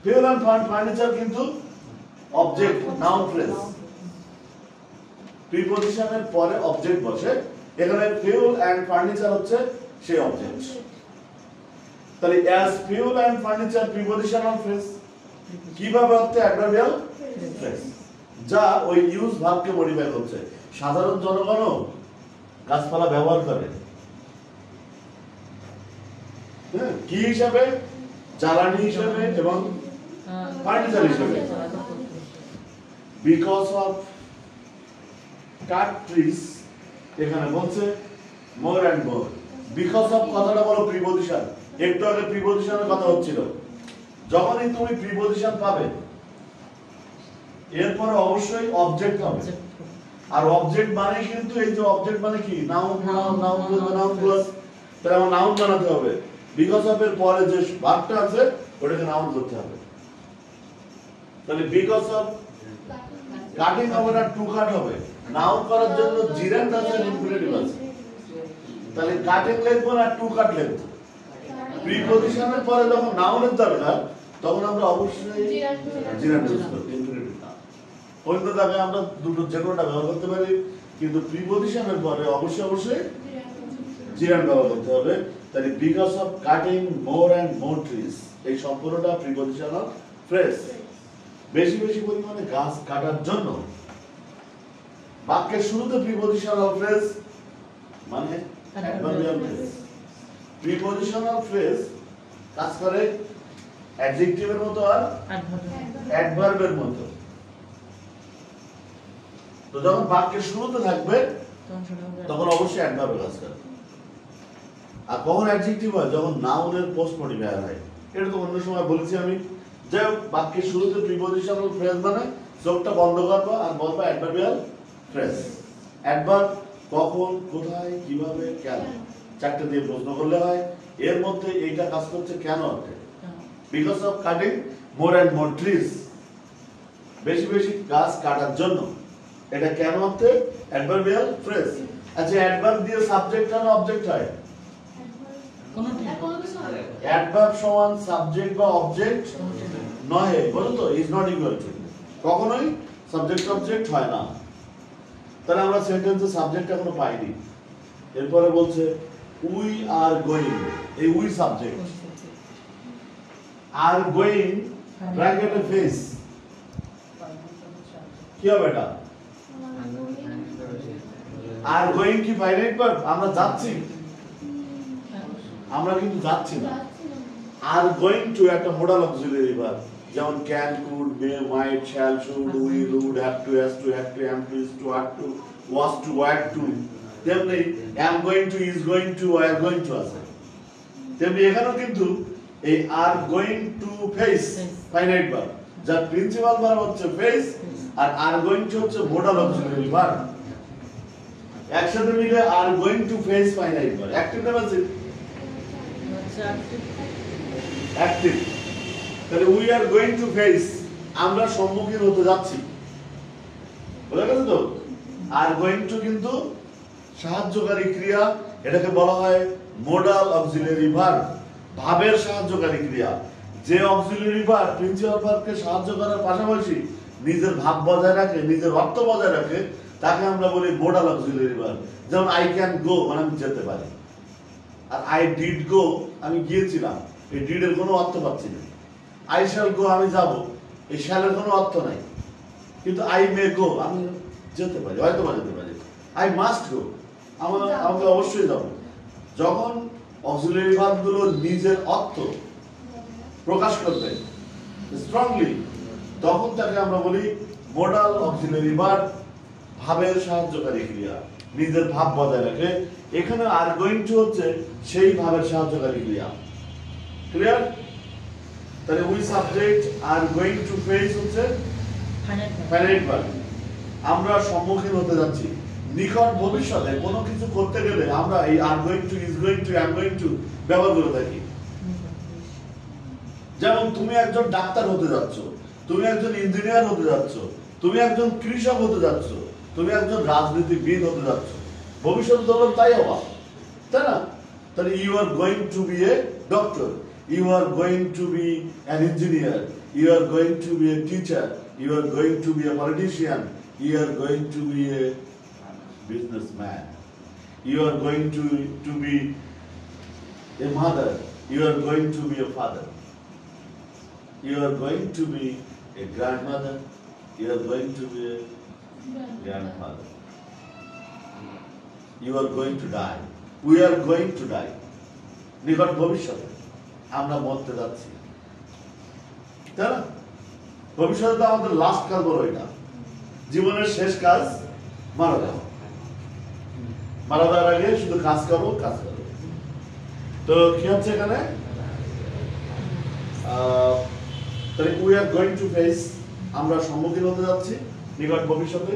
Fuel and furniture কিন্তু অবজেক্ট, নাউন ফ্রেজ। প্রিপজিশনের পরে অবজেক্ট বসে, এখানে ফুয়েল এন্ড ফার্নিচার হচ্ছে সেই অবজেক্ট। তাহলে as fuel and furniture prepositional phrase, কিভাবে অর্থে অ্যাডভার্বিয়াল ফ্রেজ, যা ওই ইউজ ভার্বকে মডিফাই করছে। সাধারণ জনগণও গাছপালা ব্যবহার করে। কি হিসাবে? জ্বালানি হিসাবে এবং ফার্নিচার হিসাবে। বিকজ অফ কাট ট্রিজ, এখানে বলছে more and more. Because of কথাটা বলো প্রিপজিশন। একটু আগে প্রিপজিশনের কথা হচ্ছিল। যখনই তুমি প্রিপজিশন পাবে এরপরে অবশ্যই অবজেক্ট হবে। আর অবজেক্ট মানে কিন্তু এই যে অবজেক্ট মানে কি? Noun, noun, noun plus noun plus. তাহলে আমার নাউন বানাতে হবে। বিকজ অফ এর পরে যে ভার্বটা আছে ওটাকে নাউন করতে হবে। তাহলে বিকজ অফ কাটিং হবে না, টু কাট হবে। নাউন করার জন্য জিরেন্ট আছে, ইনফিনিটিভ আছে। তাহলে কাটিং লিখবো না টু কাট লিখবো। প্রিপজিশনের পরে যখন নাউনের দরকার তখন আমরা অবশ্যই জিরেন্ট ইউজ করব, ইনফিনিটিভ না। অন্য জায়গায় আমরা দুটো যে কোনোটা ব্যবহার করতে পারি, কিন্তু প্রিপজিশনের পরে অবশ্যই জিরান ব্যবহার করতে হবে। তাই because of cutting more and more trees, এই সম্পূর্ণটা প্রিপজিশনাল ফ্রেজ। বেশি বেশি পরিমাণে গাছ কাটার জন্য। বাক্যের শুরুতে প্রিপজিশনাল ফ্রেজ মানে অ্যাডভার্বিয়াল ফ্রেজ। প্রিপজিশনাল ফ্রেজ কাজ করে অ্যাডজেক্টিভের মতো আর অ্যাডভার্বের মতো। তো যখন বাক্যের শুরুতে থাকবে তখন অবশ্যই অ্যাডভার্বে কাজ করে। আর কখন অ্যাডজেক্টিভ হয়? যখন নাউনের পোস্ট মডিফায়ার হয়। এটা তো অন্য সময় বলেছি আমি। যাই হোক, বাক্যের শুরুতে প্রিপজিশনাল ফ্রেজ মানে চোখটা বন্ধ করবা আর বলবা অ্যাডভার্বিয়াল ফ্রেজ। অ্যাডভার্ব কখন, কোথায়, কিভাবে, কেন, চারটে দিয়ে প্রশ্ন করলে হয়। এর মধ্যে এইটা কাজ করছে কেন অর্থে। Because of cutting more and more trees, বেশি বেশি গাছ কাটার জন্য। এটা কেন অর্থে অ্যাডভার্বিয়াল ফ্রেজ। আচ্ছা, অ্যাডভার্ব দিয়ে সাবজেক্ট না অবজেক্ট হয়? অ্যাডভার্ব সমান সাবজেক্ট বা অবজেক্ট নয়, বলো তো, ইজ নট ইকুয়াল টু। কখনোই সাবজেক্ট অবজেক্ট হয় না। তাহলে আমরা সেন্টেন্সে সাবজেক্ট এখনো পাইনি। এরপরে বলছে উই আর গোয়িং, এই উই সাবজেক্ট। আর গোয়িং ব্র্যাকেটে ফেস, কি হবে এটা? আর গোয়িং কি ফাইনাইট ভার্ব? আমরা যাচ্ছি, আমরা কিন্তু যাচ্ছি না। আর গোয়িং টু একটা মোডাল অক্সিলারি ভার্ব, যেমন can, could, may, might, shall, should, will, would, have to, has to, had to, am to, is to, are to, was to, were to. তেমনি am going to, is going to, were going two আছে। তেমনি এখানেও কিন্তু এই আর going to face finite verb, যার principal verb হচ্ছে face, আর going two হচ্ছে modal auxiliary verb. একসাথে মিলে আর going to face finite verb. Active না প্যাসিভ? অ্যাক্টিভ। তাহলে we are going to face, আমরা সম্মুখীন হতে যাচ্ছি। বুঝা গেছে তো? আর গোয়িং টু কিন্তু সাহায্যকারী ক্রিয়া, এটাকে বলা হয় মোডাল অক্সিলারি ভার্ব, ভাবের সাহায্যকারী ক্রিয়া। যে অক্সিলারি ভার্ব প্রিন্সিপাল ভার্বকে সাহায্য করার পাশাপাশি নিজের ভাব বজায় রাখে, নিজের অর্থ বজায় রাখে, তাকে আমরা বলি মোডাল অক্সিলারি ভার্ব। যেমন আই ক্যান গো মানে আমি যেতে পারি, আর আই ডিড গো আমি গিয়েছিলাম, এই ডিডের কোনো অর্থ পাচ্ছি না। আই শ্যাল গো আমি যাব, এই শ্যালের কোনো অর্থ নাই। কিন্তু আই মে গো আমি যেতে পারি, হয়তো বা যেতে পারি। আই মাস্ট গো আমাকে অবশ্যই যাব। যখন অক্সিলারি ভার্বগুলো নিজের অর্থ প্রকাশ করবে স্ট্রংলি, তখন তাকে আমরা বলি মোডাল অক্সিলারি ভার্ব, ভাবের সাহায্যকারী ক্রিয়া, নিজের ভাব বজায় রাখে। এখানে আর গোয়িং টু হচ্ছে সেই ভাবের সাহায্যকারী ক্রিয়া। ক্লিয়ার? তাহলে we subject, are going to face হচ্ছে ফাইনাইট ভার্ব। আমরা সম্মুখীন হতে যাচ্ছি। নিকট ভবিষ্যতে কোনো কিছু করতে গেলে আমরা এই আর going to, is going two, am going two ব্যবহার করে থাকি। যেমন তুমি একজন ডাক্তার হতে যাচ্ছ, তুমি একজন ইঞ্জিনিয়ার হতে যাচ্ছ, তুমি একজন কৃষক হতে যাচ্ছ, তুমি একজন রাজনীতিবিদ হতে যাচ্ছ। ভবিষ্যতে ধরো তাই হবা, তাই না? তাহলে you are going to be a doctor, you are going to be an engineer, you are going to be a teacher, you are going to be a politician, you are going to be a businessman, you are going to be a mother, you are going to be a father, you are going to be a grandmother, you are going to be a grandfather, you are going to die, we are going to die. নিকট ভবিষ্যতে আমরা মরতে যাচ্ছি, তাই না? ভবিষ্যতে তো আমাদের লাস্ট কাজ বলো, এটা জীবনের শেষ কাজ, মারা যাওয়া। মারা যাওয়ার আগে শুধু কাজ করো, কাজ করো। তো কি হচ্ছে এখানে? তাহলে we are going to face, আমরা সম্মুখীন হতে যাচ্ছি নিকট ভবিষ্যতে।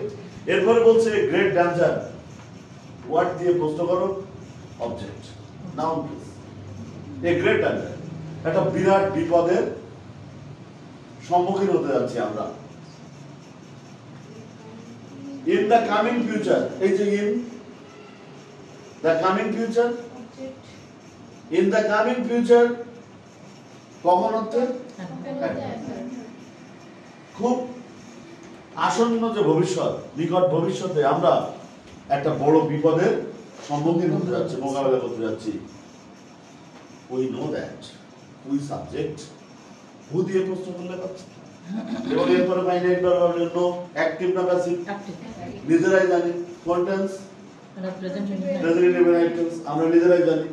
এরপরে বলছে গ্রেট ডেঞ্জার, ওয়ার্ড দিয়ে প্রশ্ন করো, object, noun please. A great danger, একটা বিরাট বিপদের সম্মুখীন হতে যাচ্ছি আমরা। ইন দ্য কামিং ফিউচার, এই যে in the coming future, in the coming future কখন হচ্ছে? খুব আসন্ন যে ভবিষ্যৎ, নিকট ভবিষ্যতে আমরা একটা বড় বিপদের সম্মুখীন হতে যাচ্ছি, মোকাবেলা করতে যাচ্ছি। We know that, we subject, who দিয়ে প্রশ্ন করলে পাচ্ছি। এবং এরপরে ফাইনাইট ভার্বের জন্য অ্যাক্টিভ না প্যাসিভ নিজেরাই জানি। কন্টেন্স প্রেজেন্ট ইনডেফিনিট টেন্স আমরা নিজেরাই জানি।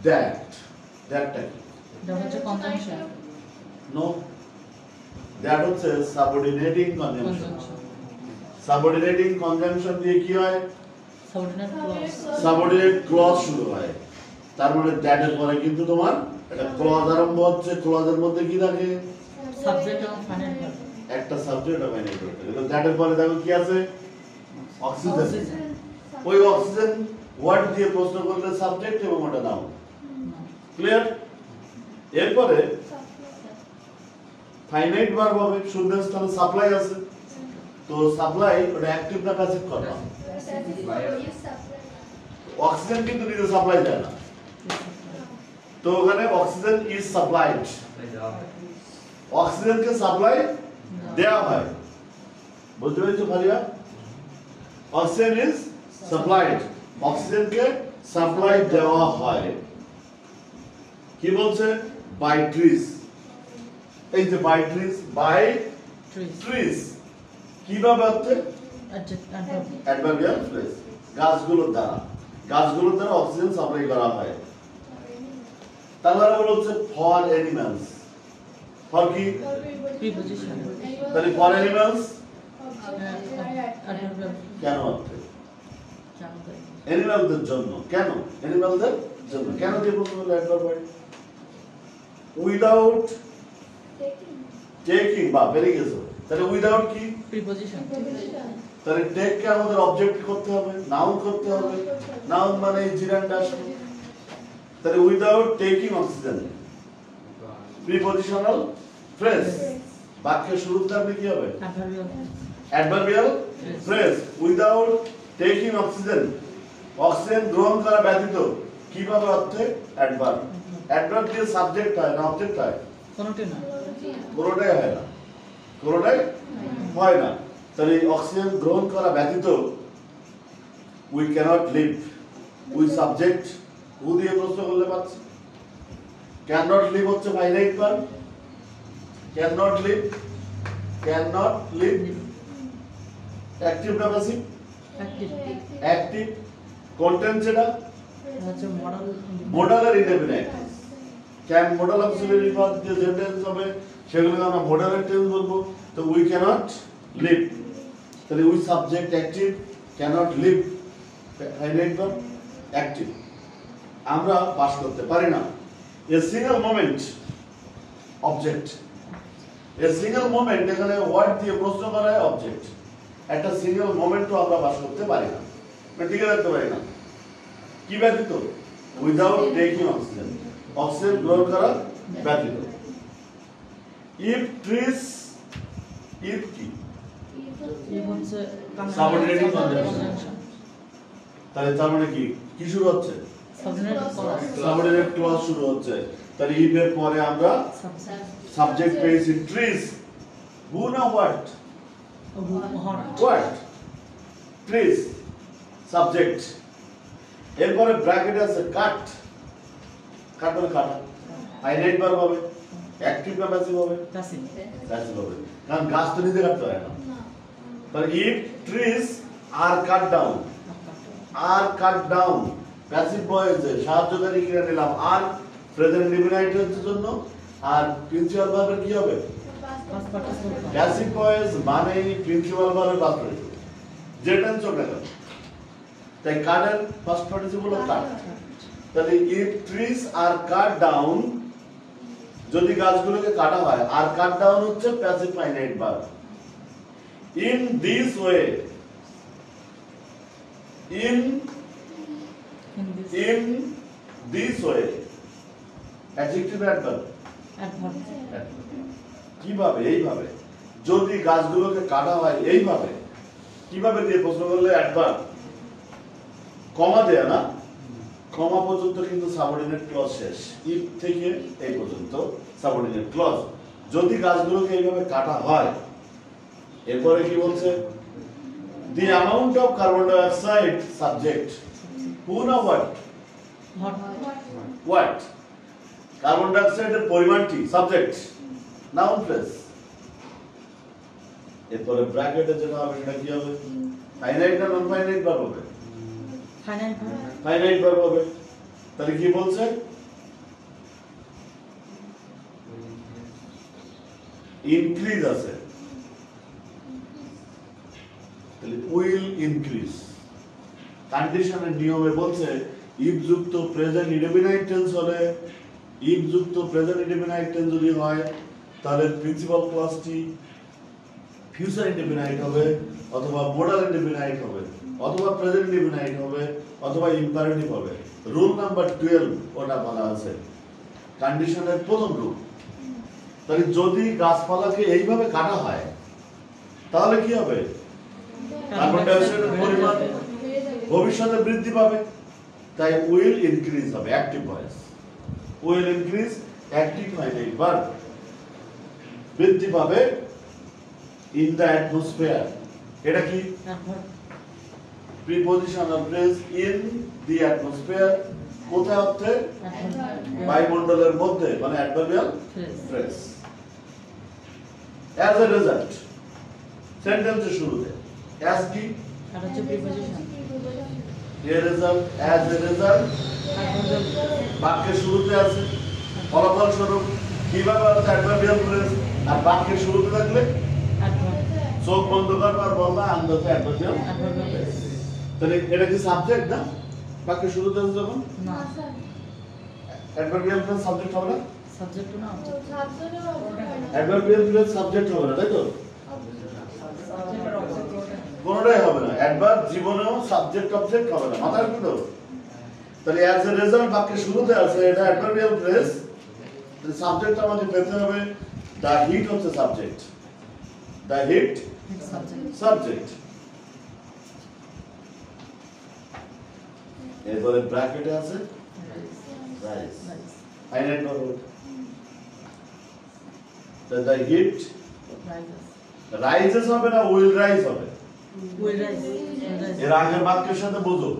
দ্যাটটা কি?
এটা হচ্ছে কনজাংশন।
নো, দ্যাট হচ্ছে সাবঅর্ডিনেটিং কনজাংশন। সাবঅর্ডিনেটিং কনজাংশন দিয়ে কি হয়? সাবঅর্ডিনেট ক্লজ শুরু হয়। তার মানে দ্যাট এর পরে কিন্তু তোমার একটা ক্লজ আরম্ভ হচ্ছে। ক্লজের মধ্যে কি থাকে?
সাবজেক্ট এবং ফাইনাইট ভার্ব।
একটা সাবজেক্ট আর ফাইনাইট ভার্ব। কিন্তু দ্যাট এর পরে দেখো কি আছে? অক্সিজেন। ওই অক্সিজেন ওয়ার্ড দিয়ে প্রশ্ন করলে সাবজেক্ট এবং ওটা নাউন। ক্লিয়ার? এরপরে ফাইনাইট ভার্ব হবে। শূন্যস্থানে সাপ্লাই আছে, তো সাপ্লাই ওটা অ্যাক্টিভ না প্যাসিভ করবা? অক্সিজেন কিন্তু নিজে সাপ্লাই দেয় না, তো ওখানে অক্সিজেন ইজ সাপ্লাইড। অক্সিজেনকে সাপ্লাই দেওয়া হয়। বুঝতে পেরেছো ফারিয়া? অক্সিজেন ইজ সাপ্লাইড, অক্সিজেনকে সাপ্লাই দেওয়া হয়। কি বলছে? By trees. এই যে বাই ট্রিজ, বাই ট্রিজ কিভাবে হচ্ছে? Adverbial phrase. গাছগুলোর দ্বারা, গাছগুলোর দ্বারা অক্সিজেন সাপ্লাই করা হয়। তারপরে বলছে ফর অ্যানিমালস। ফর কি?
প্রিপজিশন।
তাহলে ফর অ্যানিমালস কেন হচ্ছে? অ্যানিমালদের জন্য। কেন? অ্যানিমালদের জন্য। কেন দিয়ে প্রশ্ন করলে অ্যাডভার্ব হয়? উইদাউট টেকিং বা বেরিয়ে গেছে। তাহলে উইদাউট কি?
প্রিপজিশন।
তাহলে টেক কে আমাদের অবজেক্ট করতে হবে, নাউন করতে হবে। নাউন মানে জিরান্ড আসবে। তাহলে without taking oxygen, prepositional phrase. বাক্যের শুরুতে আপনি কি হবে? Adverbial phrase. Without taking oxygen, oxygen গ্রহণ করা ব্যতীত। কিভাবে অর্থে? অ্যাডভার্ব। অ্যাডভার্ব দিয়ে সাবজেক্ট হয় না অবজেক্ট হয়?
কোনটাই না।
কোনটাই হয় না, কোনটাই হয় না। তাহলে অক্সিজেন গ্রহণ করা ব্যতীত we cannot live. We subject, who দিয়ে প্রশ্ন করলে পাচ্ছি। ক্যান নট লিভ হচ্ছে finite verb. Can not live, can not live active না প্যাসিভ? অ্যাক্টিভ। কন্টেন্ট যেটা
হচ্ছে মডেল।
মডেলের indefinite. Can modal auxiliary verb দিয়ে যে টেন্স হবে সেগুলোকে আমরা মডেলের টেন্স বলবো। তো উই ক্যানট লিভ, তাহলে we subject active, can't live finite verb active. আমরা পাস করতে পারি না। A single moment object. A single moment এখানে ওয়ার্ড দিয়ে প্রশ্ন করা হয় অবজেক্ট। একটা সিঙ্গেল মোমেন্টও আমরা পাস করতে পারি না, টিকে রাখতে পারি না। কি ব্যতীত? উইদাউট টেকিং অক্সিজেন, অক্সিজেন গ্রহণ করা ব্যতীত। ইফ ট্রিজ, ইফ কি?
হচ্ছে
সাবঅর্ডিনেটিং কনজাংশন। তাহলে তার মানে কি? কি শুরু হচ্ছে? সাবঅর্ডিনেট ক্লজ শুরু হচ্ছে। তাহলে ইফ এর পরে আমরা সাবজেক্ট পেয়েছি ট্রিজ। হু না হোয়াট? হোয়াট? Trees subject. এরপরে ব্র্যাকেট আছে কাট। কাট মানে কাটা। ফাইনাইট ভার্ব হবে। অ্যাক্টিভ না প্যাসিভ হবে? প্যাসিভ হবে, কারণ গাছ তো নিজে কাটতে হয় না। তাহলে if trees are cut down, are cut down passive ভয়েসে সাহায্যকারী ক্রিয়া নিলাম। আর প্রেজেন্ট ইনডেফিনিট এর জন্য। আর প্রিন্সিপাল ভার্বের কি হবে? প্যাসিভ ভয়েস মানে প্রিন্সিপাল ভার্বের পাস্ট পার্টিসিপল, যে টেন্স হোক না কেন। তাই কাটের পাস্ট পার্টিসিপল হলো কাট। তাহলে if trees are cut down, যদি গাছগুলোকে কাটা হয়। আর কাট ডাউন হচ্ছে passive finite verb. In this way, in this way adjective adverb. কিভাবে? এইভাবে। যদি গাছগুলোকে কাটা হয় এইভাবে। কিভাবে দিয়ে প্রশ্ন করলে অ্যাডভার্ব। কমা দেয়া না, কমা পর্যন্ত কিন্তু সাবঅর্ডিনেট ক্লজ শেষ। ইফ থেকে এই পর্যন্ত সাবঅর্ডিনেট ক্লজ। যদি গাছগুলোকে এইভাবে কাটা হয় এরপরে কি বলছে the amount of carbon dioxide subject who না what কার্বন ডাইঅক্সাইডের পরিমাণটি সাবজেক্ট নাউন ফ্রেজ এরপরে ব্র্যাকেটে যেটা হবে সেটা কি হবে ফাইনাইট না নন ফাইনাইট ভার্ব হবে ফাইনাইট ভার্ব হবে তাহলে কি বলছে ইনক্রিজ আছে তাহলে উইল ইনক্রিজ কন্ডিশনের নিয়মে বলছে ইফ যুক্ত প্রেজেন্ট ইনডেফিনাইট টেন্স হলে ইফ যুক্ত প্রেজেন্ট ইনডেফিনাইট টেন্স যদি হয় তাহলে প্রিন্সিপাল ক্লজটি ফিউচার ইনডেফিনাইট হবে অথবা মডাল ইনডেফিনাইট হবে অথবা প্রেজেন্ট ইনডেফিনাইট হবে অথবা ইম্পারেটিভ হবে রুল নাম্বার 12 ওটা বলা আছে কন্ডিশনের প্রথম রুল তাহলে যদি গাছপালাকে এইভাবে কাটা হয় তাহলে কি হবে কার্বন ডাইঅক্সাইডের পরিমাণ ভবিষ্যতে বৃদ্ধি পাবে তাই উইল ইনক্রিজ হবে active voice will increase active finite verb বৃদ্ধি পাবে ইন দ্য অ্যাটমসফিয়ার এটা কি prepositional phrase in the atmosphere কোথায় অর্থে বায়ুমণ্ডলের মধ্যে মানে adverbial phrase as a result সেন্টেন্সের শুরুতে অ্যাজ কি
আর হচ্ছে preposition
a result as a result বাক্যের শুরুতে আছে ফলাফল স্বরূপ কিভাবে অর্থ অ্যাডভার্বিয়াল ফ্রেজ আর বাক্যের শুরুতে থাকলে চোখ বন্ধ করবার বলবা আন্দাজে অ্যাডভার্বিয়াল তাহলে এটা কি সাবজেক্ট না বাক্যের শুরুতে আছে যখন
না
অ্যাডভার্বিয়াল ফ্রেজ সাবজেক্ট হবে না
সাবজেক্ট না
অ্যাডভার্বিয়াল ফ্রেজ সাবজেক্ট হবে না তাই তো কোনটাই হবে না অ্যাডভার্ব জীবনেও সাবজেক্ট অবজেক্ট হবে না মাথায় রাখবে তো তাহলে অ্যাজ এ রেজাল্ট বাক্যের শুরুতে আছে এটা অ্যাডভার্বিয়াল ফ্রেজ তাহলে সাবজেক্ট আমাকে পেতে হবে দা হিট হচ্ছে সাবজেক্ট দা হিট সাবজেক্ট এরপরে ব্র্যাকেটে আছে রাইস ফাইনাইট ভার্ব দা হিট রাইজেস হবে না উইল রাইজ হবে এর আগের বাক্যের সাথে বোঝো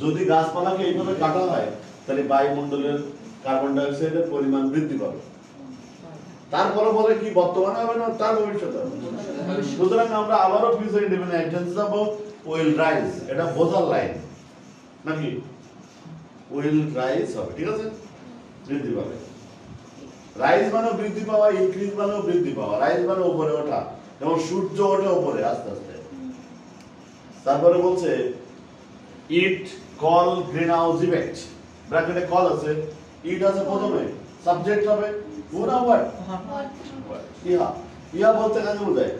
যদি গাছপালাকে এইভাবে কাটা হয় তাহলে বায়ুমণ্ডলের কার্বন ডাই অক্সাইডের পরিমাণ বৃদ্ধি পাবে তারপরে বলে কি বর্তমানে হবে না তার ভবিষ্যতে হবে সুতরাং আমরা আবারও ফিউচার ইনডেফিনাইট টেন্স যাব উইল রাইজ এটা বোঝার লাইন নাকি উইল রাইজ হবে ঠিক আছে বৃদ্ধি পাবে রাইজ মানে বৃদ্ধি পাওয়া ইনক্রিজ মানে বৃদ্ধি পাওয়া রাইজ মানে উপরে ওঠা যেমন সূর্য ওঠে উপরে আস্তে আস্তে তারপরে বলছে it call green house effect ব্র্যাকেটে কল আছে ইট আছে প্রথমে সাবজেক্ট হবে পুরা ওয়ার্ড ইহা বলতে কাকে বোঝায়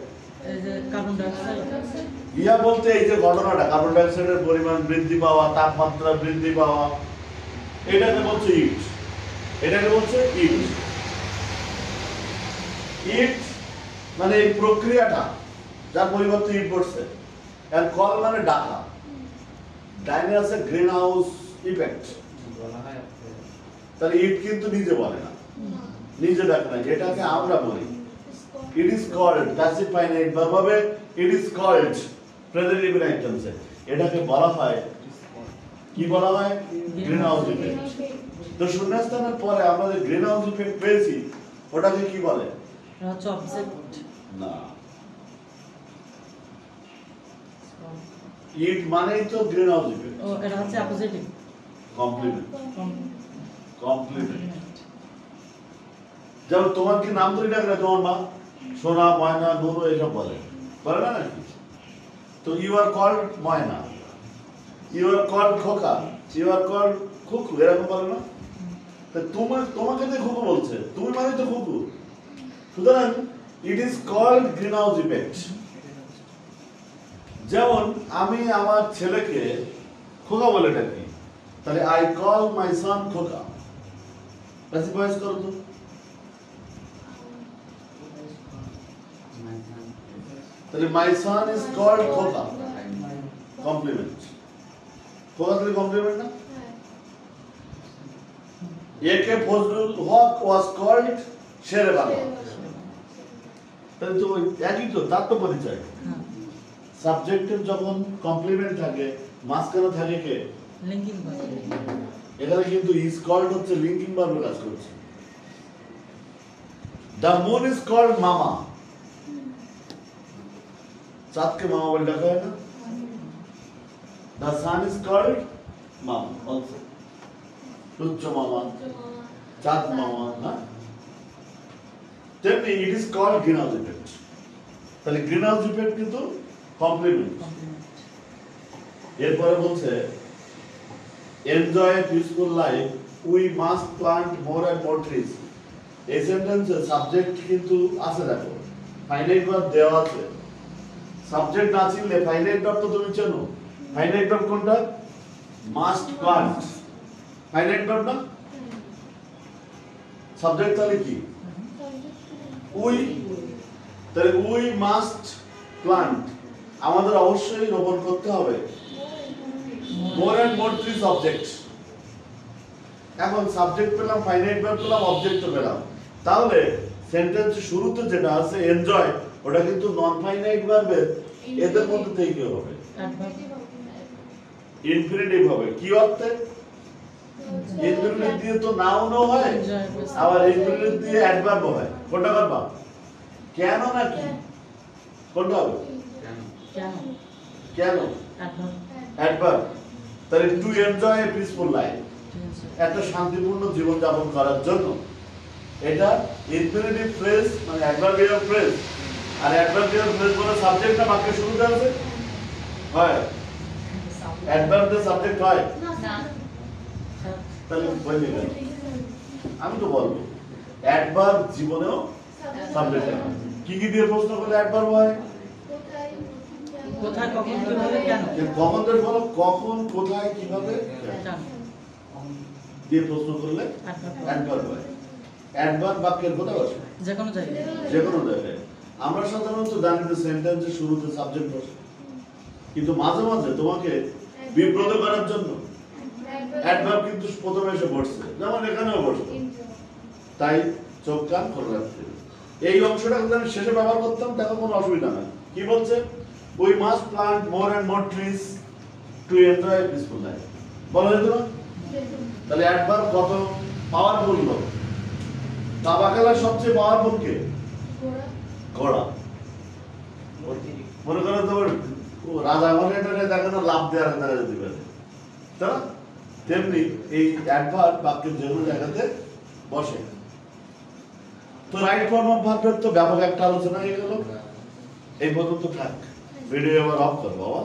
এই যে কার্বন ডাই অক্সাইড
ইহা বলতে এই যে ঘটনাটা কার্বন ডাই অক্সাইডের পরিমাণ বৃদ্ধি পাওয়া তাপমাত্রা বৃদ্ধি পাওয়া এটাকে বলছে ইট এটাকে বলছে ইট ইট মানে এই প্রক্রিয়াটা যার পরিবর্তে ইট পড়ছে আর কল মানে ডাকা ডাইনে আছে গ্রিন হাউস ইফেক্ট তাহলে ইট কিন্তু নিজে বলে না নিজে ডাকে না এটাকে আমরা বলি it is called passive finite verb হবে it is called present indefinite টেন্সে এটাকে বলা হয় কি বলা হয় গ্রিন হাউস ইফেক্ট তো শূন্যস্থানের পরে আমরা যে গ্রিন হাউস ইফেক্ট পেয়েছি ওটাকে কি বলে
এটা হচ্ছে অবজেক্ট
না ইট মানেই তো গ্রিন হাউস ইফেক্ট
ও এটা হচ্ছে অপোজিটিভ
কমপ্লিমেন্ট কমপ্লিমেন্ট যেমন তোমার কি নাম ধরে ডাকলে তোমার মা সোনা ময়না নুরু এইসব বলে বলে না নাকি তো you are called Moyna you are called খোকা ইউ আর কল্ড খুকু এরকম বলে না তো তোমাকে তো খুকু বলছে তুমি মানে তো খুকু সুতরাং it is called green house effect যেমন আমি আমার ছেলেকে খোকা বলে ডাকি তাহলে আই কল মাই সন খোকা প্যাসিভ ভয়েস করো তো তাহলে মাই সন ইজ কল্ড খোকা কমপ্লিমেন্ট খোকা তাহলে কমপ্লিমেন্ট না একে ফজলুল হক ওয়াজ কল্ড শেরে বাংলা তাহলে তো ওই একই তো, তার তো পরিচয়।
হ্যাঁ
সাবজেক্টের যখন কমপ্লিমেন্ট থাকে মাঝখানে থাকে কে?
লিঙ্কিং ভার্ব
এখানে কিন্তু ইজ কল্ড হচ্ছে লিঙ্কিং ভার্বের কাজ করছে। দ্য মুন ইজ কল্ড মামা। চাঁদকে মামা বলে ডাকা হয় না? The sun is called mama also. তুচ্ছ মামা, চাঁদ মামা, না? তেমনি it is called green house effect. তাহলে গ্রিন হাউস ইফেক্ট কিন্তু কমপ্লিমেন্ট।
কমপ্লিমেন্ট
এরপরে বলছে enjoy a peaceful life we must plant more and more trees. এই সেন্টেন্সে সাবজেক্ট কিন্তু আছে, দেখো ফাইনাইট ভার্ব দেওয়া আছে। সাবজেক্ট না চিনলে ফাইনাইট ভার্ব তো তুমি চেনো। ফাইনাইট ভার্ব কোনটা? Must plant. ফাইনাইট ভার্ব না? সাবজেক্ট তাহলে কি? উই। তাহলে উই মাস্ট প্লান্ট, আমাদের অবশ্যই রোপণ করতে হবে more and more trees object. এখন সাবজেক্ট পেলাম, ফাইনাইট ভার্ব পেলাম, অবজেক্ট পেলাম। তাহলে সেন্টেন্স শুরুতে যেটা আছে এনজয়, ওটা কিন্তু নন ফাইনাইট ভার্বের এদের মধ্যে থেকে হবে, ইনফিনিটিভ হবে। কি অর্থে? ইনফিনিটিভ দিয়ে তো নাউনও হয়, আবার ইনফিনিটিভ দিয়ে অ্যাডভার্ব হয়। কোনটা করবা? কেন নাকি কোনটা হবে?
কেন
কেন?
Adverb
adverb. তাহলে to enjoy a peaceful life,
ঠিক আছে
একটা শান্তিপূর্ণ জীবন যাপন করার জন্য। এটা ইনফিনিটিভ ফ্রেজ, মানে অ্যাডভার্বিয়াল ফ্রেজ। আর অ্যাডভার্বিয়াল ফ্রেজ বলে সাবজেক্ট না বাক্যের শুরুতে আছে? হয়। অ্যাডভার্ব দিয়ে সাবজেক্ট হয়? তাহলে বলবি কেন? আমি তো বলবো অ্যাডভার্ব জীবনেও সাবজেক্ট হয়। কি কি দিয়ে প্রশ্ন করলে অ্যাডভার্ব হয়?
কোথায়, কখন, কিভাবে, কেন।
কখন দিয়ে বলো, কখন, কোথায়, কিভাবে, কেন
কেন
দিয়ে প্রশ্ন করলে
অ্যাডভার্ব
অ্যাডভার্ব হয়। অ্যাডভার্ব বাক্যের কোথায় বসে?
যে কোনো জায়গায়
যে কোনো জায়গায়। আমরা সাধারণত জানি যে সেন্টেন্সের শুরুতে সাবজেক্ট বসে, কিন্তু মাঝে মাঝে তোমাকে বিব্রত করার জন্য অ্যাডভার্ব কিন্তু প্রথমে এসে বসছে, যেমন এখানেও বসছে। তাই চোখ কান খোলা রাখতে হবে। এই অংশটা যদি আমি শেষে ব্যবহার করতাম তাহলে কোনো অসুবিধা নাই। কি বলছে? We must plant more and more trees to enjoy a peaceful life. বলা যেত না? তাহলে অ্যাডভার্ব কত পাওয়ারফুল লোক। দাবা খেলার সবচেয়ে পাওয়ারফুল কে? ঘোড়া। মনে করো তোমার রাজা বলে এটা দেখে না, লাভ দেওয়ার দেখা যেতে পারে, তাই না? তেমনি এই অ্যাডভার্ব বাক্যের যে কোনো জায়গাতে বসে। তো রাইট ফর্ম অফ ভার্বের তো ব্যাপক একটা আলোচনা হয়ে গেল। এই পর্যন্ত থাক, ভিডিও আবার অফ করবো বাবা।